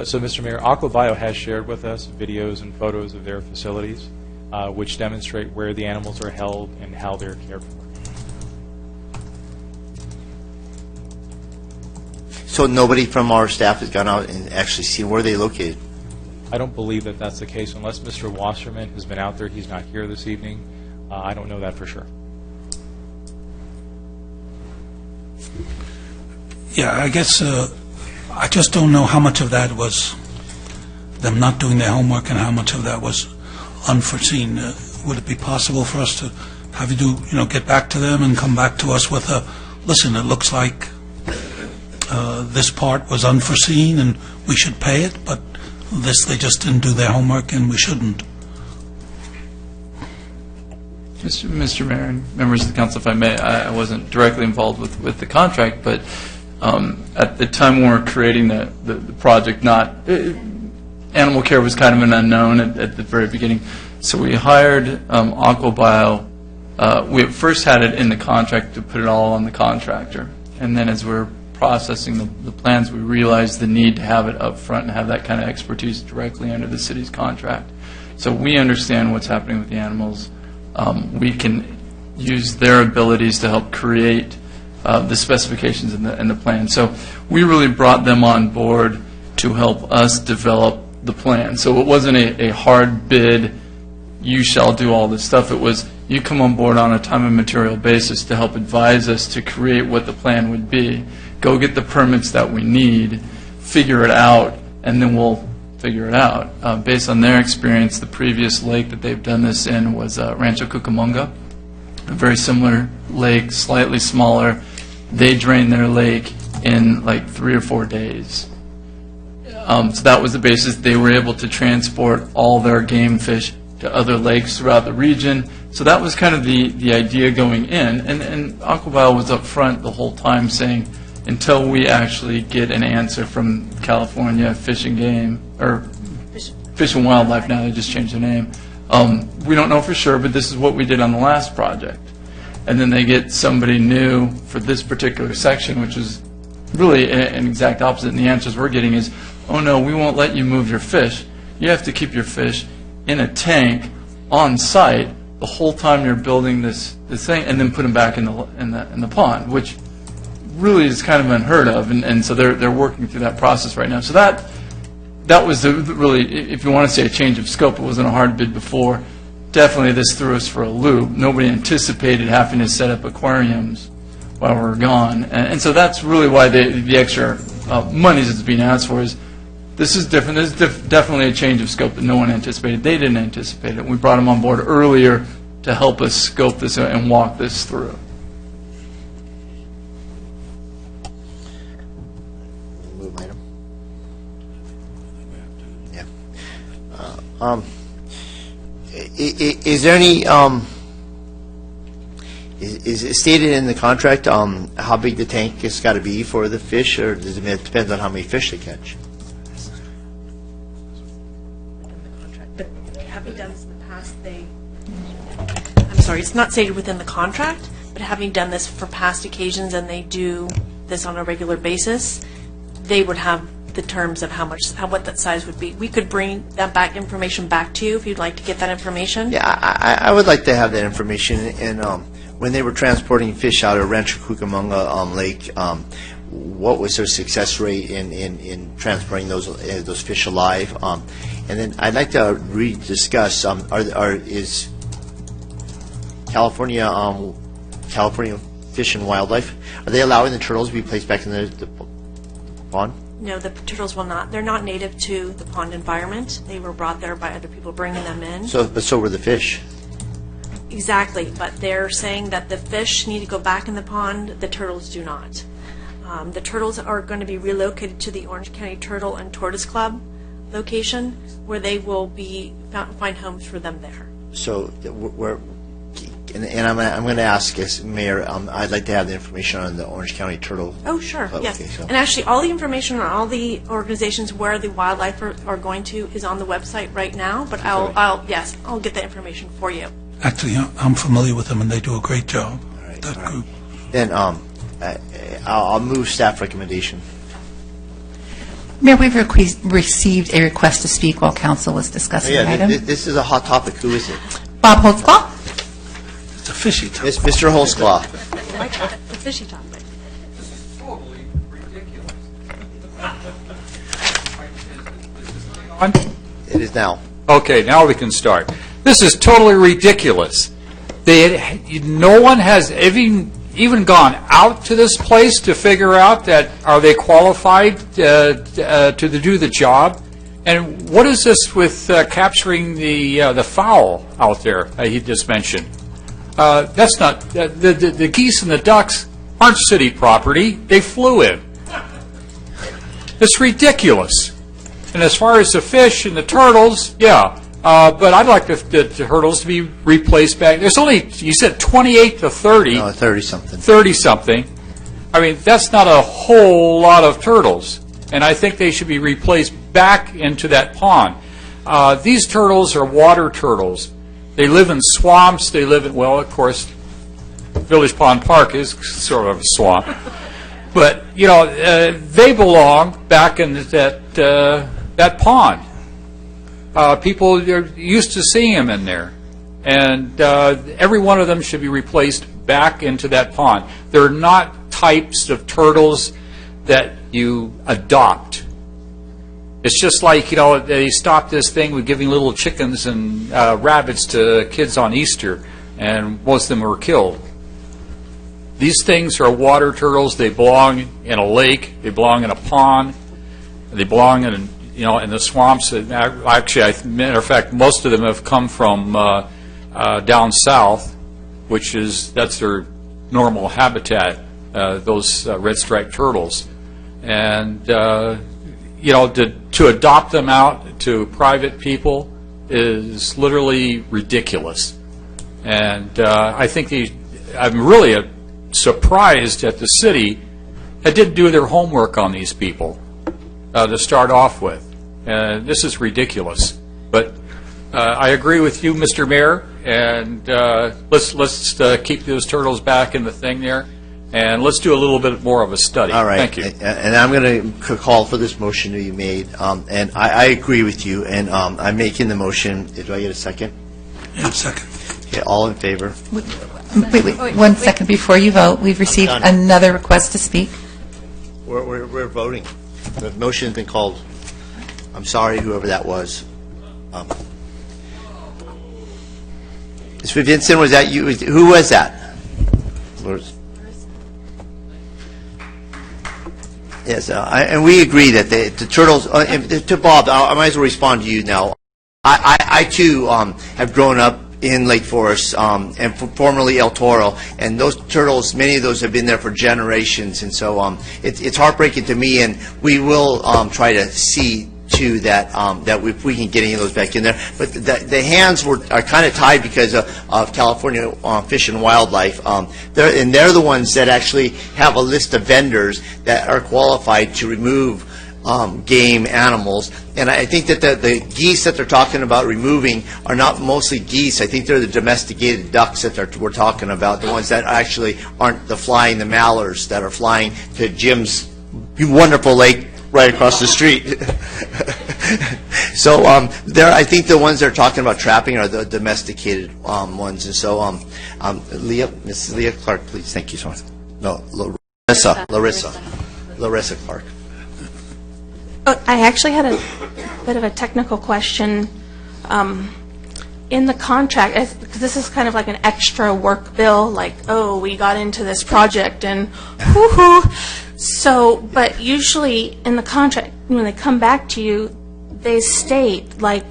So, Mr. Mayor, Aqua Bio has shared with us videos and photos of their facilities. which demonstrate where the animals are held and how they're cared for. So nobody from our staff has gone out and actually seen where they located? I don't believe that that's the case unless Mr. Wasserman has been out there. He's not here this evening. I don't know that for sure. Yeah, I guess I just don't know how much of that was them not doing their homework and how much of that was unforeseen. Would it be possible for us to have you get back to them and come back to us with a, listen, it looks like this part was unforeseen and we should pay it, but this, they just didn't do their homework and we shouldn't. Mr. Mayor and members of the council, if I may, I wasn't directly involved with the contract, but at the time when we were creating the project, animal care was kind of an unknown at the very beginning. So we hired Aquabio. We first had it in the contract to put it all on the contractor. And then as we were processing the plans, we realized the need to have it up front and have that kind of expertise directly under the city's contract. So we understand what's happening with the animals. We can use their abilities to help create the specifications and the plan. So we really brought them on board to help us develop the plan. So it wasn't a hard bid, you shall do all this stuff. It was, you come on board on a time and material basis to help advise us to create what the plan would be. Go get the permits that we need, figure it out, and then we'll figure it out. Based on their experience, the previous lake that they've done this in was Rancho Cucamonga, a very similar lake, slightly smaller. They drained their lake in like 3 or 4 days. So that was the basis. They were able to transport all their game fish to other lakes throughout the region. So that was kind of the idea going in. And Aquabio was up front the whole time saying, until we actually get an answer from California Fish and Game, or Fish and Wildlife now, they just changed their name. We don't know for sure, but this is what we did on the last project. And then they get somebody new for this particular section, which is really an exact opposite. And the answers we're getting is, oh no, we won't let you move your fish. You have to keep your fish in a tank on site the whole time you're building this thing, and then put them back in the pond, which really is kind of unheard of. And so they're working through that process right now. So that was really, if you want to say a change of scope, it wasn't a hard bid before. Definitely this threw us for a loop. Nobody anticipated having to set up aquariums while we were gone. And so that's really why the extra money that's being asked for is, this is different. This is definitely a change of scope that no one anticipated. They didn't anticipate it. We brought them on board earlier to help us scope this and walk this through. Move item. Yeah. Is there any, is it stated in the contract how big the tank has got to be for the fish, or does it depend on how many fish they catch? But having done this in the past, I'm sorry, it's not stated within the contract, but having done this for past occasions and they do this on a regular basis, they would have the terms of what that size would be. We could bring that information back to you if you'd like to get that information. Yeah, I would like to have that information. And when they were transporting fish out of Rancho Cucamonga Lake, what was their success rate in transporting those fish alive? And then I'd like to rediscuss, is California Fish and Wildlife, are they allowing the turtles to be placed back in the pond? No, the turtles will not. They're not native to the pond environment. They were brought there by other people bringing them in. But so were the fish. Exactly, but they're saying that the fish need to go back in the pond, the turtles do not. The turtles are going to be relocated to the Orange County Turtle and Tortoise Club location, where they will find homes for them there. So I'm going to ask, as Mayor, I'd like to have the information on the Orange County Turtle. Oh, sure, Club. yes. Okay, so. And actually, all the information on all the organizations where the wildlife are going to is on the website right now, but I'll get that information for you. Actually, I'm familiar with them, and they do a great job. All right, that group. Then I'll move staff recommendation. Mayor, we've received a request to speak while council was discussing the item. This is a hot topic. Who is it? Bob Holtzclaw? It's a fishy topic. It's Mr. Holtzclaw. I like that, the fishy topic. It is now. Okay, now we can start. This is totally ridiculous. No one has even gone out to this place to figure out that are they qualified to do the job. And what is this with capturing the fowl out there he just mentioned? That's not the geese and the ducks aren't city property. They flew in. It's ridiculous. And as far as the fish and the turtles, yeah. But I'd like the turtles to be replaced back. There's only, you said 28 to 30. No, 30-something. 30-something. I mean, that's not a whole lot of turtles. And I think they should be replaced back into that pond. These turtles are water turtles. They live in swamps. They live in, well, of course, Village Pond Park is sort of a swamp. But, you know, they belong back in that pond. People are used to seeing them in there. And every one of them should be replaced back into that pond. They're not types of turtles that you adopt. It's just like, you know, they stopped this thing with giving little chickens and rabbits to kids on Easter, and most of them were killed. These things are water turtles. They belong in a lake. They belong in a pond. They belong in, you know, in the swamps. Actually, matter of fact, most of them have come from down south, that's their normal habitat. Those red-striped turtles, and you know, to adopt them out to private people is literally ridiculous. And I think I'm really surprised that the city didn't do their homework on these people to start off with. This is ridiculous. But I agree with you, Mr. Mayor, and let's keep those turtles back in the thing there, and let's do a little bit more of a study. All right. Thank you. And I'm going to call for this motion that you made, and I agree with you, and I'm making the motion. Do I get a second? Yeah, second. Okay, all in favor? Wait, 1 second before you vote. We've received another request to speak. We're voting. The motion's been called. I'm sorry, whoever that was. Ms. Vincent, was that you? Who was that? Yes, and we agree that the turtles. To Bob, I might as well respond to you now. I too have grown up in Lake Forest and formerly El Toro, and those turtles, many of those have been there for generations, and so it's heartbreaking to me, and we will try to see to that that if we can get any of those back in there. But the hands are kind of tied because of California Fish and Wildlife. They're the ones that actually have a list of vendors that are qualified to remove game animals. And I think that the geese that they're talking about removing are not mostly geese. I think they're the domesticated ducks that we're talking about, the ones that actually aren't the mallards that are flying to Jim's wonderful lake right across the street. So I think the ones they're talking about trapping are the domesticated ones. And so Mrs. Leah Clark, please. Thank you so much. No, Larissa Clark. I actually had a bit of a technical question. In the contract, because this is kind of like an extra work bill, like, oh, we got into this project and whoo-hoo. So, but usually in the contract, when they come back to you, they state, like,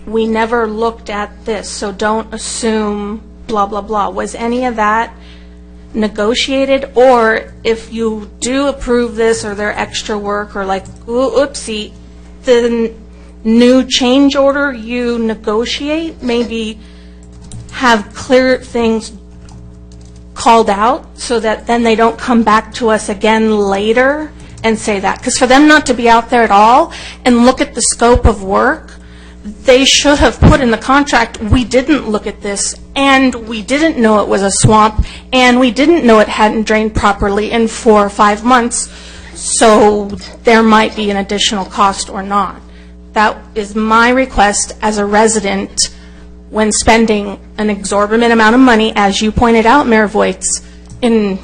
we never looked at this, so don't assume blah, blah, blah. Was any of that negotiated? Or if you do approve this or their extra work or like, oopsie, the new change order you negotiate, maybe have clear things called out so that then they don't come back to us again later and say that. Because for them not to be out there at all and look at the scope of work, they should have put in the contract, we didn't look at this, and we didn't know it was a swamp, and we didn't know it hadn't drained properly in 4 or 5 months. so there might be an additional cost or not. That is my request as a resident when spending an exorbitant amount of money, as you pointed out, Mayor Voits, in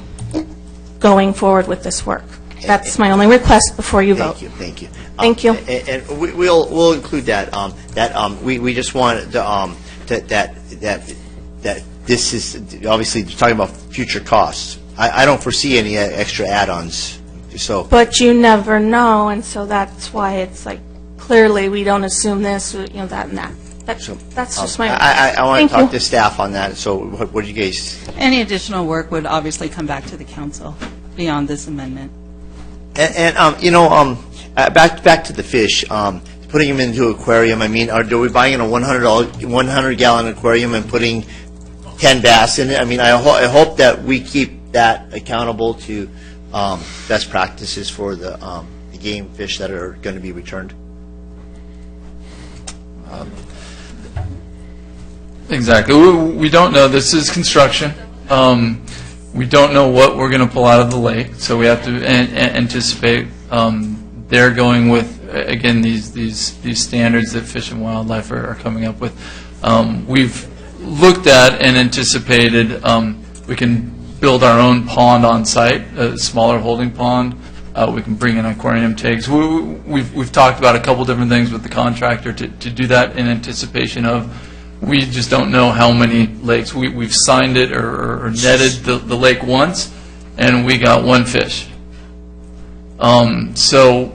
going forward with this work. That's my only request before you vote. Thank you. Thank you. And we'll include that. We just want that this is obviously talking about future costs. I don't foresee any extra add-ons. So. But you never know, and so that's why it's like clearly we don't assume this, that, and that. That's just my. I want Thank to talk you. to staff on that. So what do you guys? Any additional work would obviously come back to the council beyond this amendment. And back to the fish, putting them into an aquarium. I mean, are we buying in a 100-gallon aquarium and putting 10 bass in it? I mean, I hope that we keep that accountable to best practices for the game fish that are going to be returned. Exactly. We don't know. This is construction. We don't know what we're going to pull out of the lake, so we have to anticipate. They're going with, again, these standards that Fish and Wildlife are coming up with. We've looked at and anticipated we can build our own pond on site, a smaller holding pond. We can bring in aquarium tanks. We've talked about a couple different things with the contractor to do that in anticipation of. We just don't know how many lakes. We've signed it or netted the lake once, and we got one fish. So,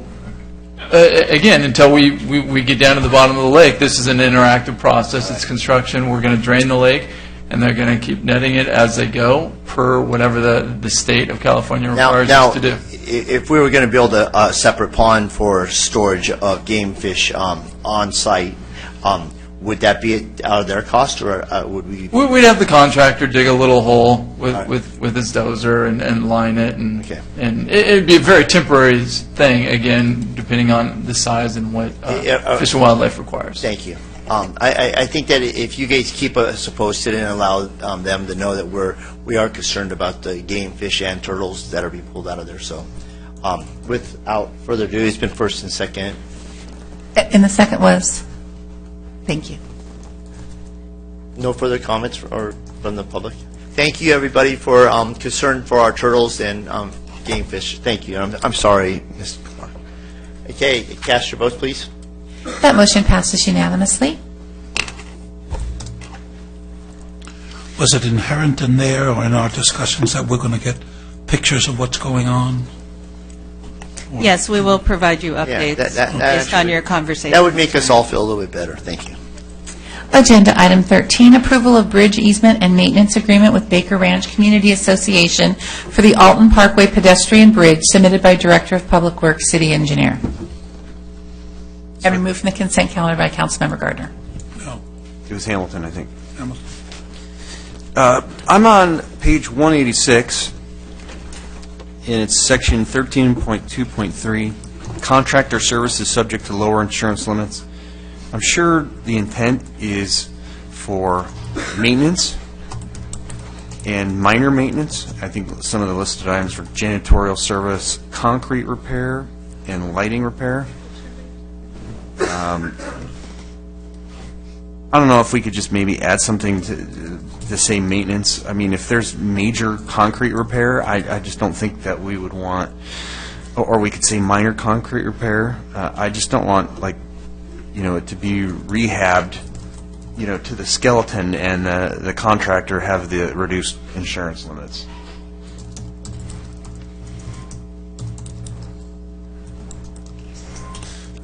again, until we get down to the bottom of the lake, this is an interactive process. It's construction. We're going to drain the lake, and they're going to keep netting it as they go per whatever the state of California requires us to do. If we were going to build a separate pond for storage of game fish on site, would that be out of their cost, or would we? We'd have the contractor dig a little hole with his dozer and line it, and it'd be a very temporary thing, again, depending on the size and what Fish and Wildlife requires. Thank you. I think that if you guys keep us posted and allow them to know that we are concerned about the game fish and turtles that are being pulled out of there. So, without further ado, it's been first and second. And the second was. Thank you. No further comments from the public? Thank you, everybody, for concern for our turtles and game fish. Thank you. I'm sorry, Mr. Kumar. Okay, cast your votes, please. That motion passes unanimously. Was it inherent in there or in our discussions that we're going to get pictures of what's going on? Yes, we will provide you updates based on your conversation. That would make us all feel a little bit better. Thank you. Agenda item 13, approval of bridge easement and maintenance agreement with Baker Ranch Community Association for the Alton Parkway pedestrian bridge, submitted by Director of Public Works, City Engineer. And removed from the consent calendar by Councilmember Gardner. No. It was Hamilton, I think. I'm on page 186. And it's section 13.2.3, contractor services subject to lower insurance limits. I'm sure the intent is for maintenance and minor maintenance. I think some of the listed items for janitorial service, concrete repair, and lighting repair. I don't know if we could just maybe add something to say maintenance. I mean, if there's major concrete repair, I just don't think that we would want, or we could say minor concrete repair. I just don't want, like, it to be rehabbed, to the skeleton and the contractor have the reduced insurance limits.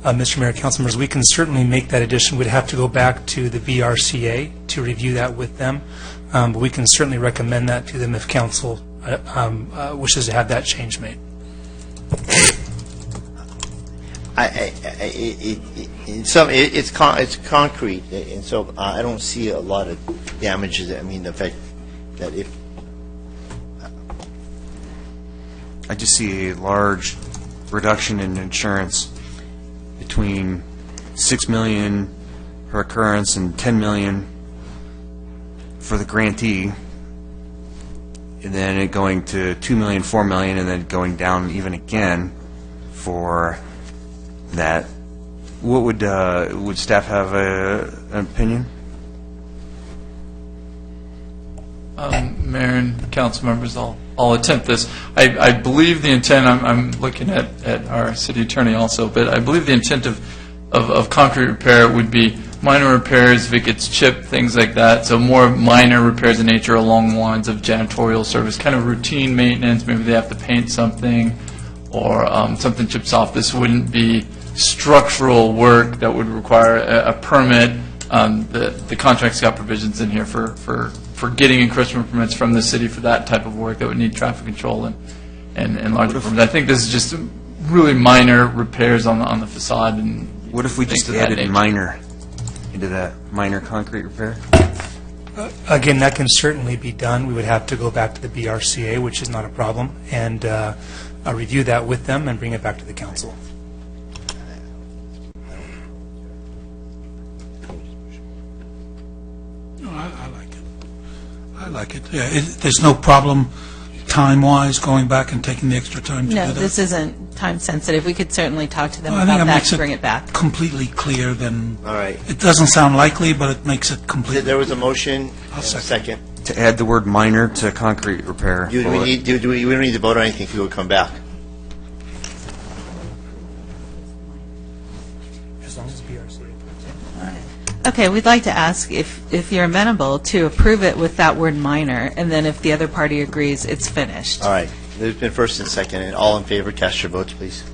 Mr. Mayor, council members, we can certainly make that addition. We'd have to go back to the BRCA to review that with them, but we can certainly recommend that to them if council wishes to have that change made. It's concrete, and so I don't see a lot of damages. I mean, the fact that if I just see a large reduction in insurance between $6 million per occurrence and $10 million for the grantee, and then it going to $2 million, $4 million, and then going down even again for that. What would staff have an opinion? Mayor and council members, I'll attempt this. I believe the intent, I'm looking at our city attorney also, but I believe the intent of concrete repair would be minor repairs if it gets chipped, things like that. So more minor repairs in nature along the lines of janitorial service, kind of routine maintenance. Maybe they have to paint something or something chips off. This wouldn't be structural work that would require a permit. The contract's got provisions in here for getting encroachment permits from the city for that type of work that would need traffic control and larger permits. I think this is just really minor repairs on the facade. And what if we just added minor into that, minor concrete repair? Again, that can certainly be done. We would have to go back to the BRCA, which is not a problem, and review that with them and bring it back to the council. I like it. Yeah, there's no problem time-wise going back and taking the extra time to No, do that? this isn't time-sensitive. We could certainly talk to them Well, I think about it that makes to it bring it back. completely clear, then All right. it doesn't sound likely, but it makes it completely. There was a motion, I'll and a second. second. To add the word minor to concrete repair. We don't need to vote on anything, we will come back. As long as BRCA. Okay, we'd like to ask if you're amenable to approve it with that word minor, and then if the other party agrees, it's finished. All right. There's been first and second, and all in favor, cast your votes, please.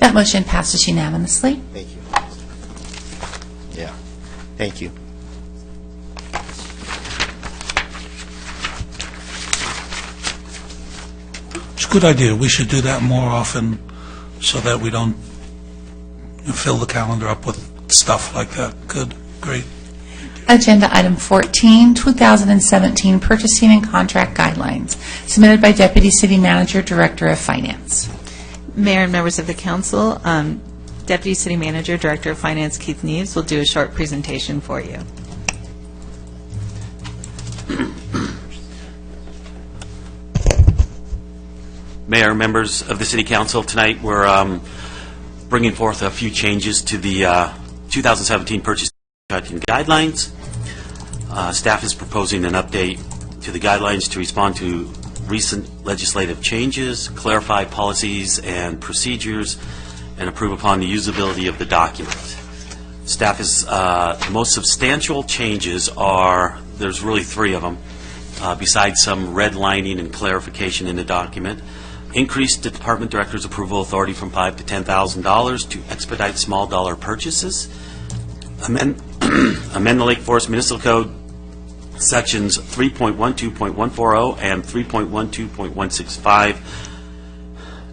That motion passes unanimously. Thank you. Yeah. Thank you. It's a good idea. We should do that more often so that we don't fill the calendar up with stuff like that. Good. Great. Agenda item 14, 2017 Purchasing and Contract Guidelines, submitted by Deputy City Manager, Director of Finance. Mayor and members of the council, Deputy City Manager, Director of Finance Keith Neves will do a short presentation for you. Mayor, members of the City Council, tonight we're bringing forth a few changes to the 2017 Purchasing and Contracting Guidelines. Staff is proposing an update to the guidelines to respond to recent legislative changes, clarify policies and procedures, and improve upon the usability of the document. Staff is, the most substantial changes are, there's really three of them, besides some redlining and clarification in the document. Increase the department director's approval authority from $5,000 to $10,000 to expedite small dollar purchases. Amend the Lake Forest Municipal Code sections 3.12.140 and 3.12.165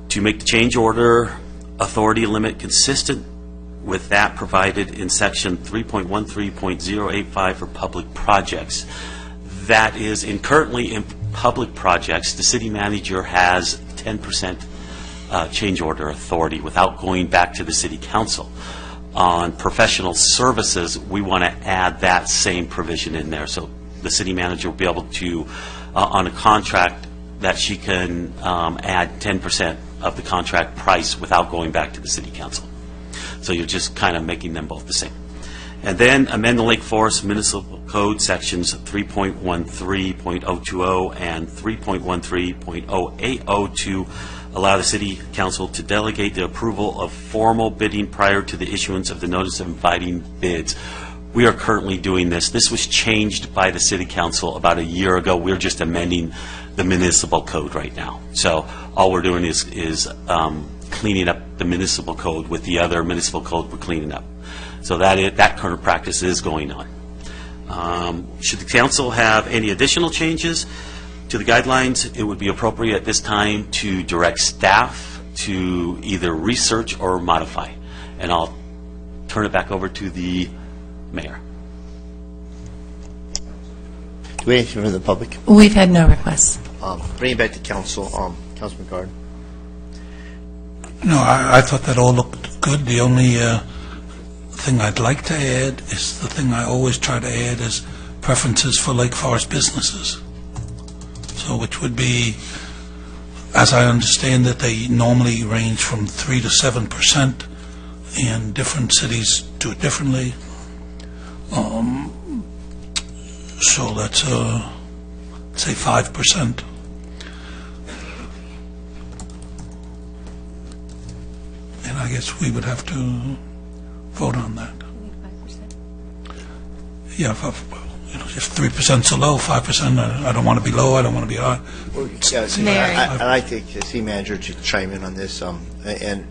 to make the change order authority limit consistent with that provided in section 3.13.085 for public projects. That is, currently in public projects, the city manager has 10% change order authority without going back to the city council. On professional services, we want to add that same provision in there. So the city manager will be able to, on a contract, that she can add 10% of the contract price without going back to the city council. So you're just kind of making them both the same. And then amend the Lake Forest Municipal Code sections 3.13.020 and 3.13.080 to allow the City Council to delegate the approval of formal bidding prior to the issuance of the notice of inviting bids. We are currently doing this. This was changed by the City Council about a year ago. We're just amending the municipal code right now. So all we're doing is cleaning up the municipal code with the other municipal code we're cleaning up. So that current practice is going on. Should the council have any additional changes to the guidelines, it would be appropriate at this time to direct staff to either research or modify. And I'll turn it back over to the mayor. Do we have anything from the public? We've had no requests. Bring it back to council. Councilman Card. No, I thought that all looked good. The only thing I'd like to add is the thing I always try to add is preferences for Lake Forest businesses. So which would be, as I understand it, they normally range from 3 to 7%, and different cities do it differently. So that's, say, 5%. And I guess we would have to vote on that. Yeah, if 3% so low, 5%, I don't want to be low, I don't want to be high. Yeah, I'd like the city manager to chime in on this, and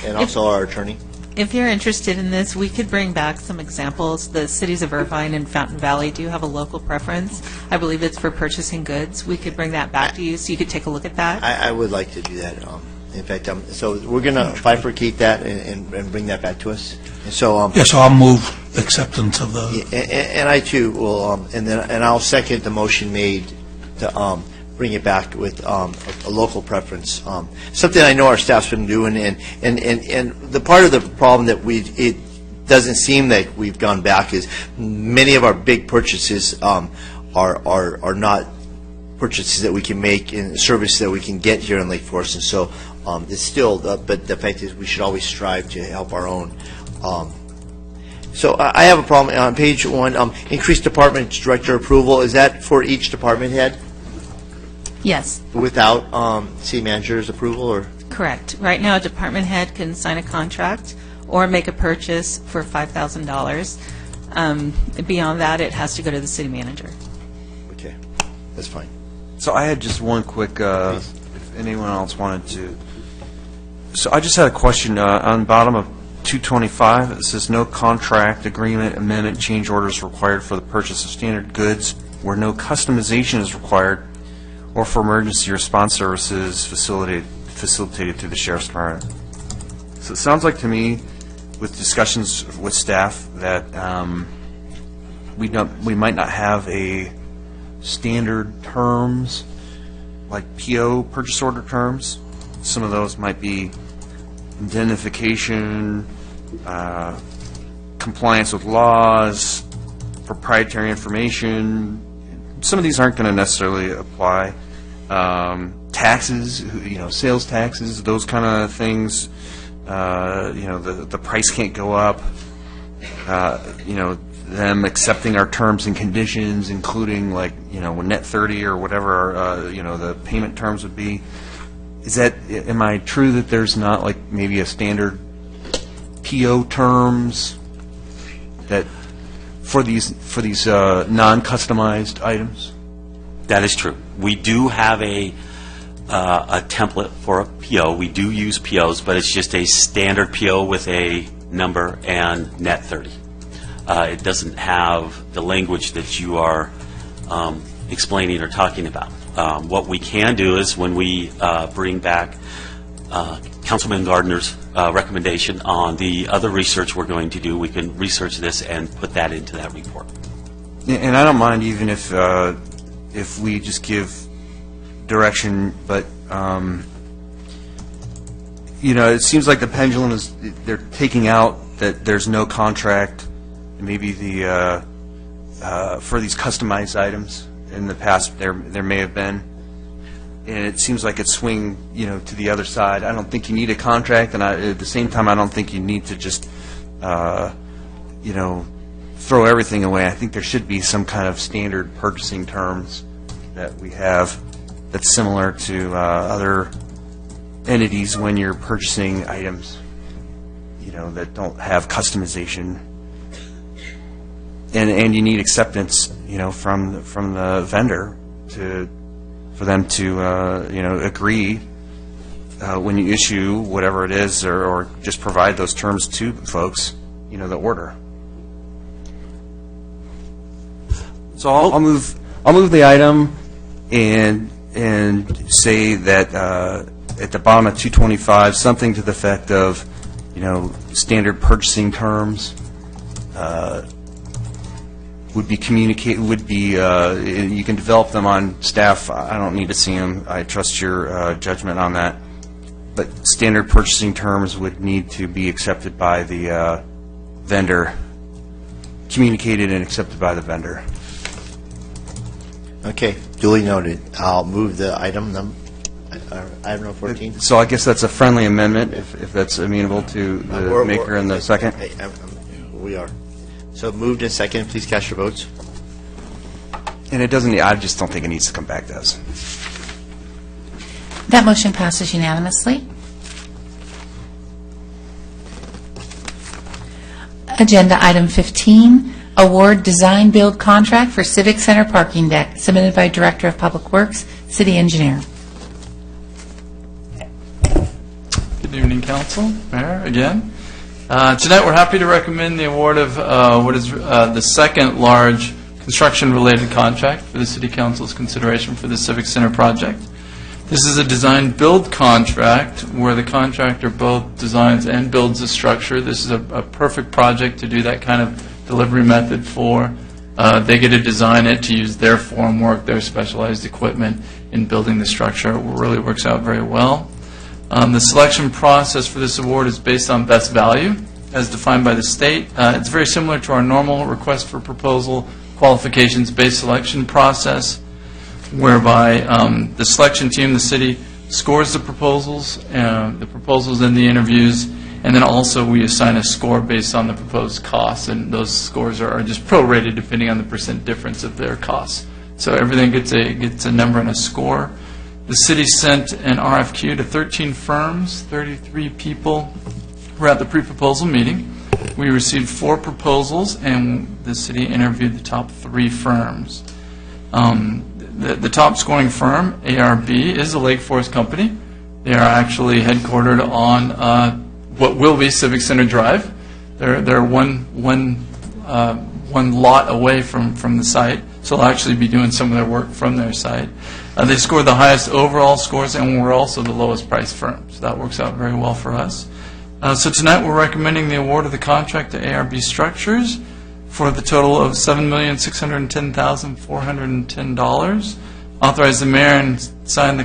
also our attorney. If you're interested in this, we could bring back some examples. The cities of Irvine and Fountain Valley do have a local preference. I believe it's for purchasing goods. We could bring that back to you so you could take a look at that. I would like to do that. In fact, so we're going to bifurcate that and bring that back to us. And so, so I'll move acceptance of the... And I too will, and I'll second the motion made to bring it back with a local preference. Something I know our staff's been doing, and the part of the problem that it doesn't seem like we've gone back is many of our big purchases are not purchases that we can make and services that we can get here in Lake Forest, and so it's still, but the fact is we should always strive to help our own. So I have a problem on page 1, increased department director approval. Is that for each department head? Yes. Without city manager's approval, or? Correct. Right now, a department head can sign a contract or make a purchase for $5,000. Beyond that, it has to go to the city manager. Okay, that's fine. So I had just one quick, if anyone else wanted to. So I just had a question on the bottom of 225. It says no contract, agreement, amendment, change orders required for the purchase of standard goods where no customization is required, or for emergency response services facilitated through the Sheriff's Department. So it sounds like to me, with discussions with staff, that we might not have a standard terms, like PO, purchase order terms. Some of those might be indemnification, compliance with laws, proprietary information. Some of these aren't going to necessarily apply. Taxes, sales taxes, those kind of things. The price can't go up. Them accepting our terms and conditions, including net 30 or whatever the payment terms would be. Am I true that there's not maybe a standard PO terms that for these non-customized items? That is true. We do have a template for a PO. We do use POs, but it's just a standard PO with a number and net 30. It doesn't have the language that you are explaining or talking about. What we can do is when we bring back Councilman Gardner's recommendation on the other research we're going to do, we can research this and put that into that report. And I don't mind even if we just give direction, but it seems like the pendulum they're taking out that there's no contract, maybe for these customized items. In the past, there may have been, and it seems like it's swing, to the other side. I don't think you need a contract, and at the same time, I don't think you need to just, throw everything away. I think there should be some kind of standard purchasing terms that we have that's similar to other entities when you're purchasing items, that don't have customization. And you need acceptance, from the vendor for them to, agree when you issue whatever it is, or just provide those terms to folks, that order. So I'll move the item and say that at the bottom of 225, something to the effect of, standard purchasing terms. Would be you can develop them on staff. I don't need to see them. I trust your judgment on that. But standard purchasing terms would need to be accepted by the vendor, communicated and accepted by the vendor. Okay, duly noted. I'll move the item Item number 14. So I guess that's a friendly amendment, if that's amenable to the maker and the second. We are. So moved and second. Please cast your votes. And it doesn't, I just don't think it needs to come back to us. That motion passes unanimously. Agenda item 15, award design build contract for Civic Center parking deck, submitted by Director of Public Works, City Engineer. Good evening, Council, Mayor, again. Tonight, we're happy to recommend the award of what is the second large construction-related contract for the City Council's consideration for the Civic Center project. This is a design-build contract where the contractor both designs and builds the structure. This is a perfect project to do that kind of delivery method for. They get to design it to use their formwork, their specialized equipment in building the structure. It really works out very well. The selection process for this award is based on best value, as defined by the state. It's very similar to our normal request for proposal qualifications-based selection process, whereby the selection team, the city, scores the proposals and the interviews, and then also we assign a score based on the proposed costs, and those scores are just prorated depending on the % difference of their costs. So everything gets a number and a score. The city sent an RFQ to 13 firms, 33 people were at the pre-proposal meeting. We received 4 proposals, and the city interviewed the top 3 firms. The top scoring firm, ARB, is a Lake Forest company. They are actually headquartered on what will be Civic Center Drive. They're one lot away from the site, so they'll actually be doing some of their work from their site. They scored the highest overall scores, and we're also the lowest priced firm, so that works out very well for us. So tonight we're recommending the award of the contract to ARB Structures for the total of $7,610,410. Authorize the mayor and sign the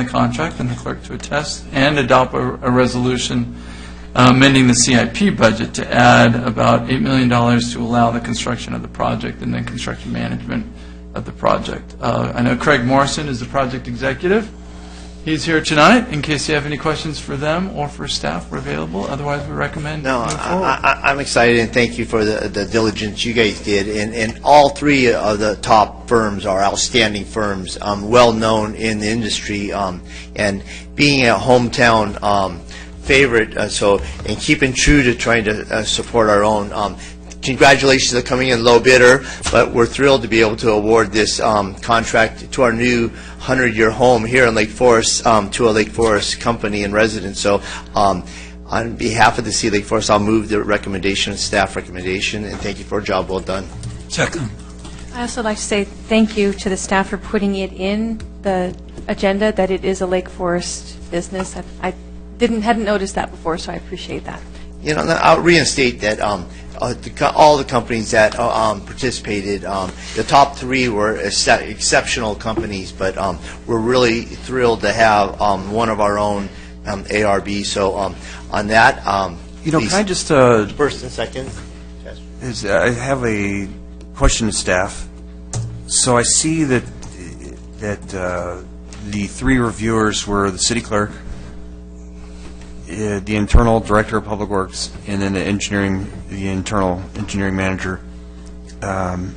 contract and the clerk to attest, and adopt a resolution amending the CIP budget to add about $8 million to allow the construction of the project and then construction management of the project. I know Craig Morrison is the project executive. He's here tonight. In case you have any questions for them or for staff, we're available. Otherwise, we recommend moving forward. I'm excited, and thank you for the diligence you guys did. And all 3 of the top firms are outstanding firms, well known in the industry, and being a hometown favorite. And keeping true to trying to support our own. Congratulations on coming in low bidder, but we're thrilled to be able to award this contract to our new 100-year home here in Lake Forest, to a Lake Forest company and resident. So on behalf of the City of Lake Forest, I'll move the recommendation, staff recommendation, and thank you for a job well done. Second. I also like to say thank you to the staff for putting it in the agenda that it is a Lake Forest business. I hadn't noticed that before, so I appreciate that. You know, I'll reinstate that all the companies that participated, the top 3 were exceptional companies, but we're really thrilled to have one of our own, ARB. So on that, can I just first and second? I have a question to staff. So I see that the 3 reviewers were the city clerk, the internal director of public works, and then the internal engineering manager. I'm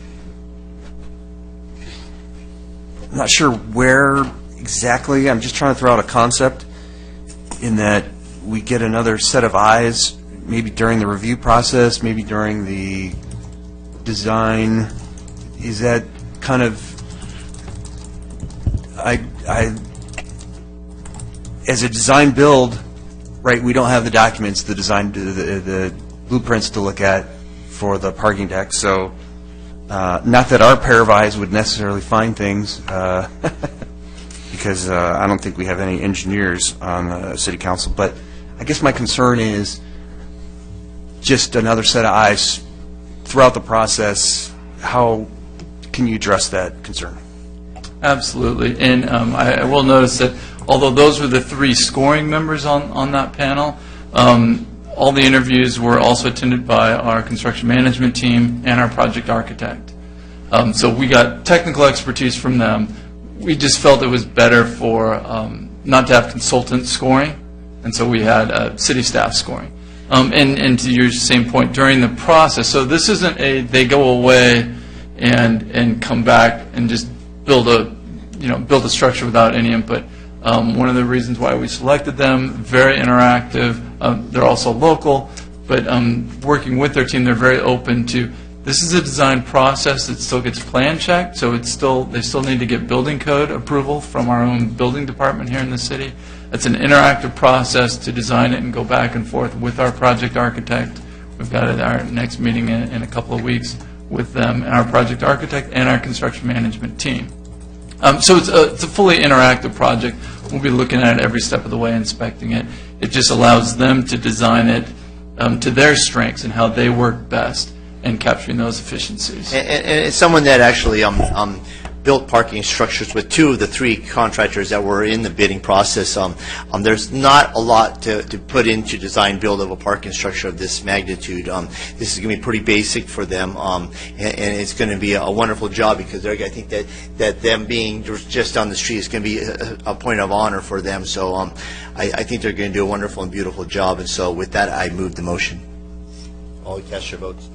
not sure where exactly. I'm just trying to throw out a concept in that we get another set of eyes, maybe during the review process, maybe during the design. Is that kind of as a design build? Right, we don't have the documents, the design, the blueprints to look at for the parking deck. So, not that our pair of eyes would necessarily find things, because I don't think we have any engineers on the city council. But I guess my concern is just another set of eyes throughout the process. How can you address that concern? Absolutely, and I will notice that although those were the 3 scoring members on that panel, all the interviews were also attended by our construction management team and our project architect. So we got technical expertise from them. We just felt it was better for not to have consultant scoring, and so we had city staff scoring. And to your same point, during the process, so this isn't they go away and come back and just build a structure without any input. One of the reasons why we selected them, very interactive. They're also local, but working with their team, they're very open to. This is a design process that still gets plan checked, so they still need to get building code approval from our own building department here in the city. It's an interactive process to design it and go back and forth with our project architect. We've got our next meeting in a couple of weeks with them, and our project architect and our construction management team. So it's a fully interactive project. We'll be looking at it every step of the way, inspecting it. It just allows them to design it to their strengths and how they work best and capturing those efficiencies. And it's someone that actually built parking structures with 2 of the 3 contractors that were in the bidding process. There's not a lot to put into design build of a parking structure of this magnitude. This is going to be pretty basic for them, and it's going to be a wonderful job because I think that them being just down the street is going to be a point of honor for them. So I think they're going to do a wonderful and beautiful job. And so with that, I move the motion. All cast your votes.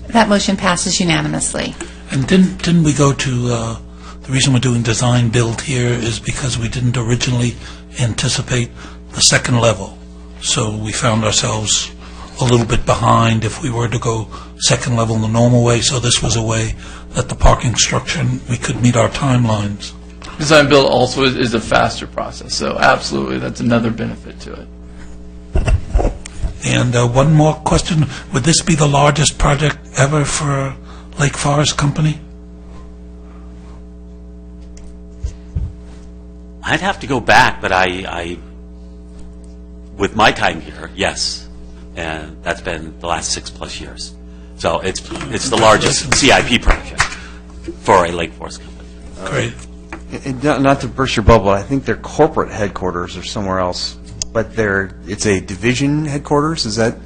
That motion passes unanimously. And didn't we go to, the reason we're doing design build here is because we didn't originally anticipate the second level. So we found ourselves a little bit behind if we were to go second level in the normal way. So this was a way that the parking structure, we could meet our timelines. Design build also is a faster process, so absolutely that's another benefit to it. And one more question. Would this be the largest project ever for Lake Forest Company? I'd have to go back, but I with my time here, yes. And that's been the last 6+ years. So it's the largest CIP project for a Lake Forest company. Great. And not to burst your bubble, I think their corporate headquarters are somewhere else. But it's a division headquarters, is that?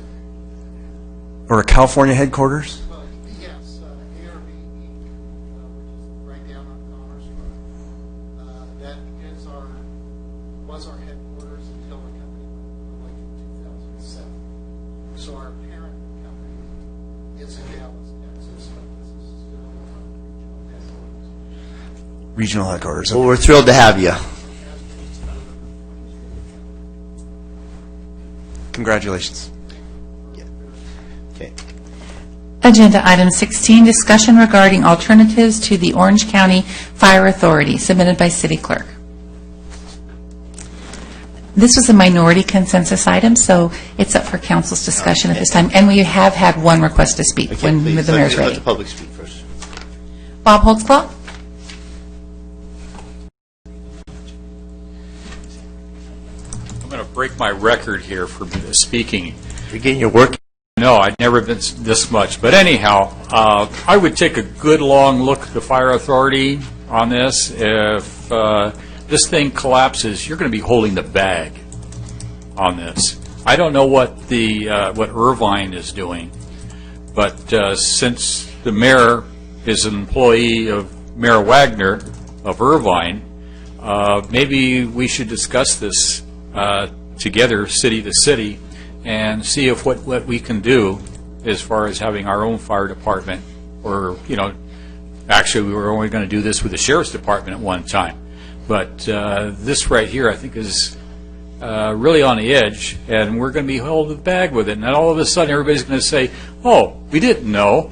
Or a California headquarters? Yes, ARB, which is right down on Commerce Road. That was our headquarters until the company went public in 2007. So our parent company is in Dallas, Texas, but this is still our regional headquarters. Regional headquarters. Well, we're thrilled to have you. Congratulations. Okay. Agenda item 16, discussion regarding alternatives to the Orange County Fire Authority, submitted by City Clerk. This was a minority consensus item, so it's up for council's discussion at this time. And we have had one request to speak when Please, the mayor's let ready. the public speak first. Bob Holtzclaw? I'm going to break my record here for speaking. You're getting your work. No, I've never been this much. But anyhow, I would take a good long look at the fire authority on this. If this thing collapses, you're going to be holding the bag on this. I don't know what what Irvine is doing, but since the mayor is an employee of Mayor Wagner of Irvine, maybe we should discuss this together, city to city, and see if what we can do as far as having our own fire department, or, actually we were only going to do this with the sheriff's department at one time. But this right here, I think, is really on the edge, and we're going to be holding the bag with it. And then all of a sudden, everybody's going to say, "Oh, we didn't know."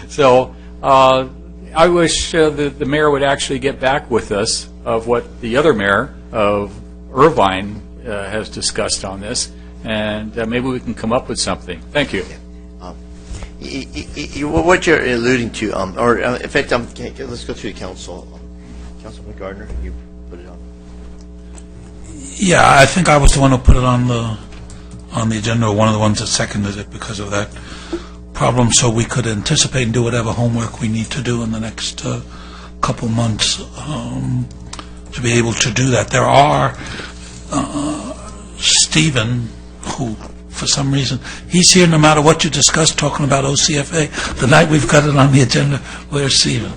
So I wish the mayor would actually get back with us of what the other mayor of Irvine has discussed on this, and maybe we can come up with something. Thank you. What you're alluding to, or in fact, let's go through the council. Councilman Gardner, you put it on. Yeah, I think I was the one who put it on the agenda, or one of the ones that seconded it because of that problem, so we could anticipate and do whatever homework we need to do in the next couple months to be able to do that. There are Stephen, who for some reason, he's here no matter what you discuss, talking about OCFA. The night we've got it on the agenda, where's Stephen?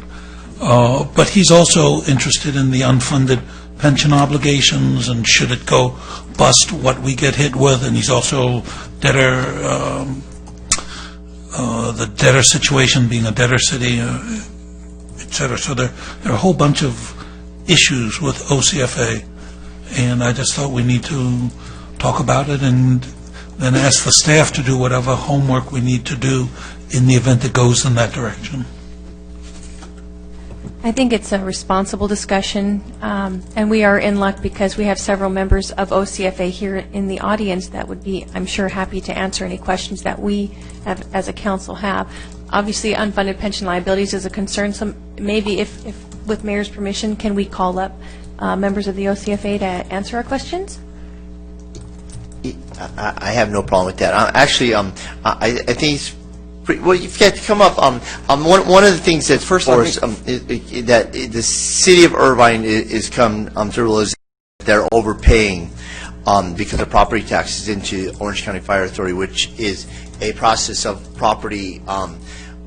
But he's also interested in the unfunded pension obligations and should it go bust, what we get hit with. And he's also the debtor situation, being a debtor city, et cetera. So there are a whole bunch of issues with OCFA. And I just thought we need to talk about it and then ask the staff to do whatever homework we need to do in the event it goes in that direction. I think it's a responsible discussion, and we are in luck because we have several members of OCFA here in the audience that would be, I'm sure, happy to answer any questions that we have, as a council have. Obviously, unfunded pension liabilities is a concern, so maybe if with Mayor's permission, can we call up members of the OCFA to answer our questions? I have no problem with that. Actually, I think it's pretty, well, you've got to come up. One of the things that's first that the city of Irvine is come to realize they're overpaying because of property taxes into Orange County Fire Authority, which is a process of property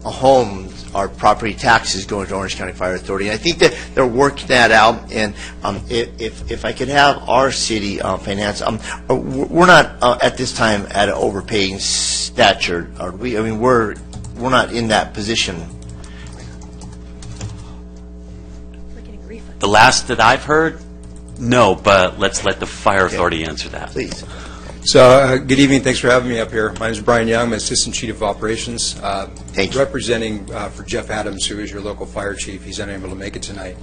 homes. Our property taxes going to Orange County Fire Authority. And I think that they're working that out. And if I could have our city finance, we're not at this time at an overpaying stature, are we? I mean, we're not in that position. The last that I've heard, no, but let's let the fire authority answer that. Please. So, good evening. Thanks for having me up here. My name is Brian Young. I'm Assistant Chief of Operations. Thank you. Representing for Jeff Adams, who is your local fire chief. He's unable to make it tonight.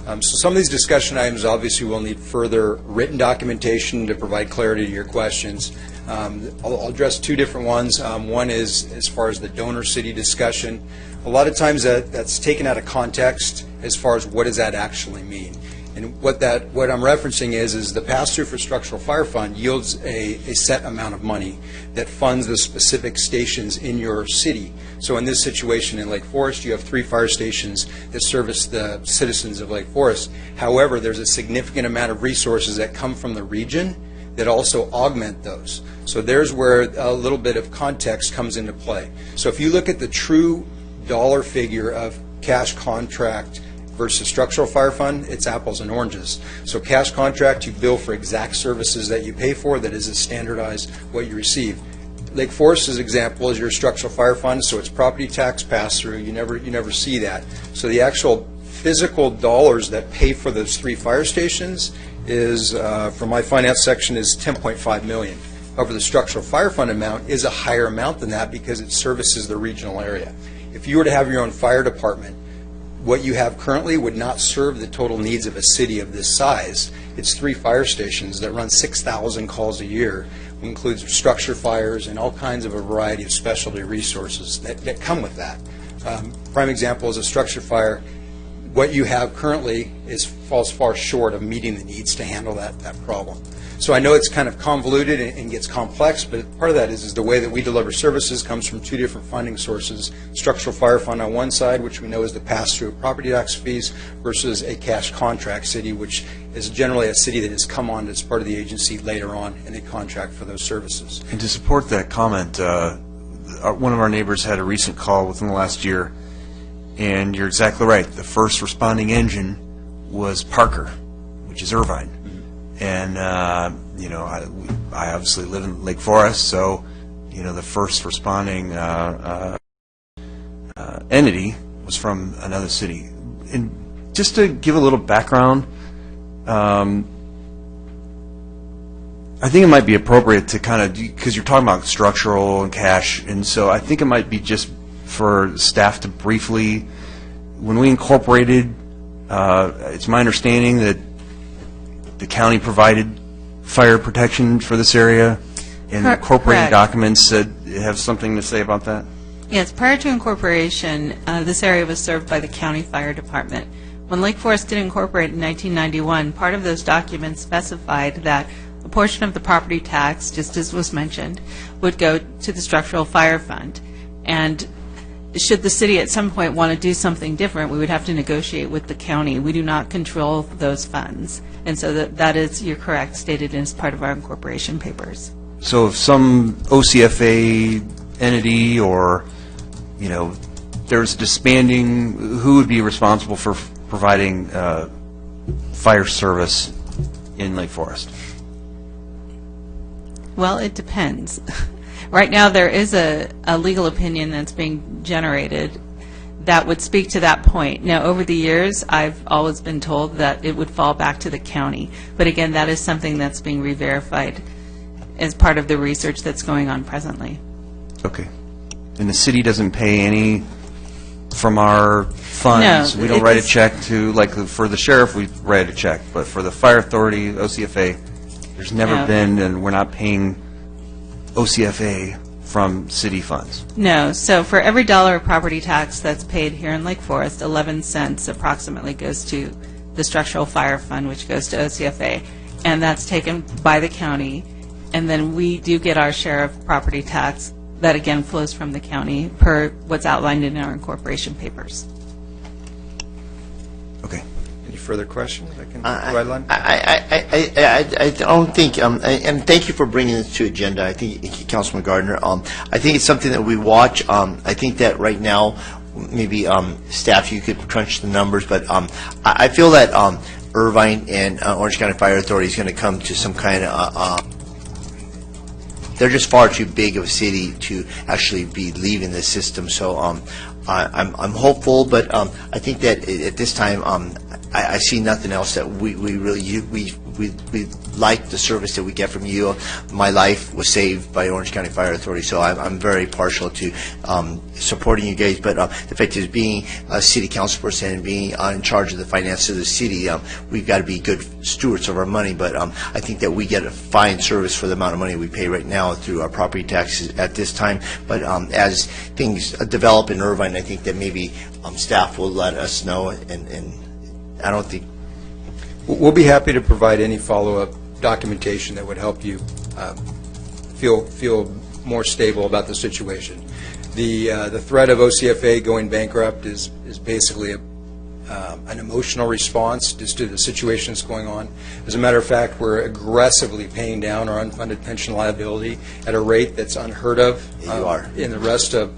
So some of these discussion items obviously will need further written documentation to provide clarity to your questions. I'll address two different ones. One is as far as the donor city discussion. A lot of times that's taken out of context as far as what does that actually mean. And what I'm referencing is the pass-through for structural fire fund yields a set amount of money that funds the specific stations in your city. So in this situation in Lake Forest, you have 3 fire stations that service the citizens of Lake Forest. However, there's a significant amount of resources that come from the region that also augment those. So there's where a little bit of context comes into play. So if you look at the true dollar figure of cash contract versus structural fire fund, it's apples and oranges. So cash contract, you bill for exact services that you pay for, that is a standardized what you receive. Lake Forest's example is your structural fire fund, so it's property tax pass-through. You never see that. So the actual physical dollars that pay for those 3 fire stations is, from my finance section, is $10.5 million. However, the structural fire fund amount is a higher amount than that because it services the regional area. If you were to have your own fire department, what you have currently would not serve the total needs of a city of this size. It's 3 fire stations that run 6,000 calls a year, includes structure fires and all kinds of a variety of specialty resources that come with that. Prime example is a structure fire. What you have currently falls far short of meeting the needs to handle that problem. So I know it's kind of convoluted and gets complex, but part of that is the way that we deliver services comes from 2 different funding sources. Structural fire fund on one side, which we know is the pass-through of property tax fees, versus a cash contract city, which is generally a city that has come on as part of the agency later on, and they contract for those services. And to support that comment, one of our neighbors had a recent call within the last year, and you're exactly right. The first responding engine was Parker, which is Irvine. And, I obviously live in Lake Forest, so, the first responding entity was from another city. And just to give a little background, I think it might be appropriate to kind of, because you're talking about structural and cash, and so I think it might be just for staff to briefly, when we incorporated, it's my understanding that the county provided fire protection for this area, and the incorporating Correct. documents have something to say about that? Yes, prior to incorporation, this area was served by the county fire department. When Lake Forest did incorporate in 1991, part of those documents specified that a portion of the property tax, just as was mentioned, would go to the structural fire fund. And should the city at some point want to do something different, we would have to negotiate with the county. We do not control those funds. And so that is, you're correct, stated as part of our incorporation papers. So if some OCFA entity or, there's disbanding, who would be responsible for providing fire service in Lake Forest? Well, it depends. Right now, there is a legal opinion that's being generated that would speak to that point. Now, over the years, I've always been told that it would fall back to the county. But again, that is something that's being re-verified as part of the research that's going on presently. Okay. And the city doesn't pay any from our funds? No, We don't write a check to, like, for the sheriff, we write a check. But for the fire authority, OCFA, there's never No. been, and we're not paying OCFA from city funds. No. So for every dollar of property tax that's paid here in Lake Forest, 11 cents approximately goes to the Structural Fire Fund, which goes to OCFA. And that's taken by the county. And then we do get our share of property tax that, again, flows from the county per what's outlined in our incorporation papers. Okay. Any further questions I can provide, Len? I don't think, and thank you for bringing this to agenda. I think, Councilman Gardner, I think it's something that we watch. I think that right now, maybe staff, you could crunch the numbers, but I feel that Irvine and Orange County Fire Authority is going to come to some kind of they're just far too big of a city to actually be leaving the system. So I'm hopeful, but I think that at this time I see nothing else that we really we like the service that we get from you. My life was saved by Orange County Fire Authority, so I'm very partial to supporting you guys. But the fact is, being a city council person and being in charge of the finances of the city, we've got to be good stewards of our money. But I think that we get a fine service for the amount of money we pay right now through our property taxes at this time. But as things develop in Irvine, I think that maybe staff will let us know, and I don't think. We'll be happy to provide any follow-up documentation that would help you feel more stable about the situation. The threat of OCFA going bankrupt is basically an emotional response just to the situation that's going on. As a matter of fact, we're aggressively paying down our unfunded pension liability at a rate that's unheard of in the rest of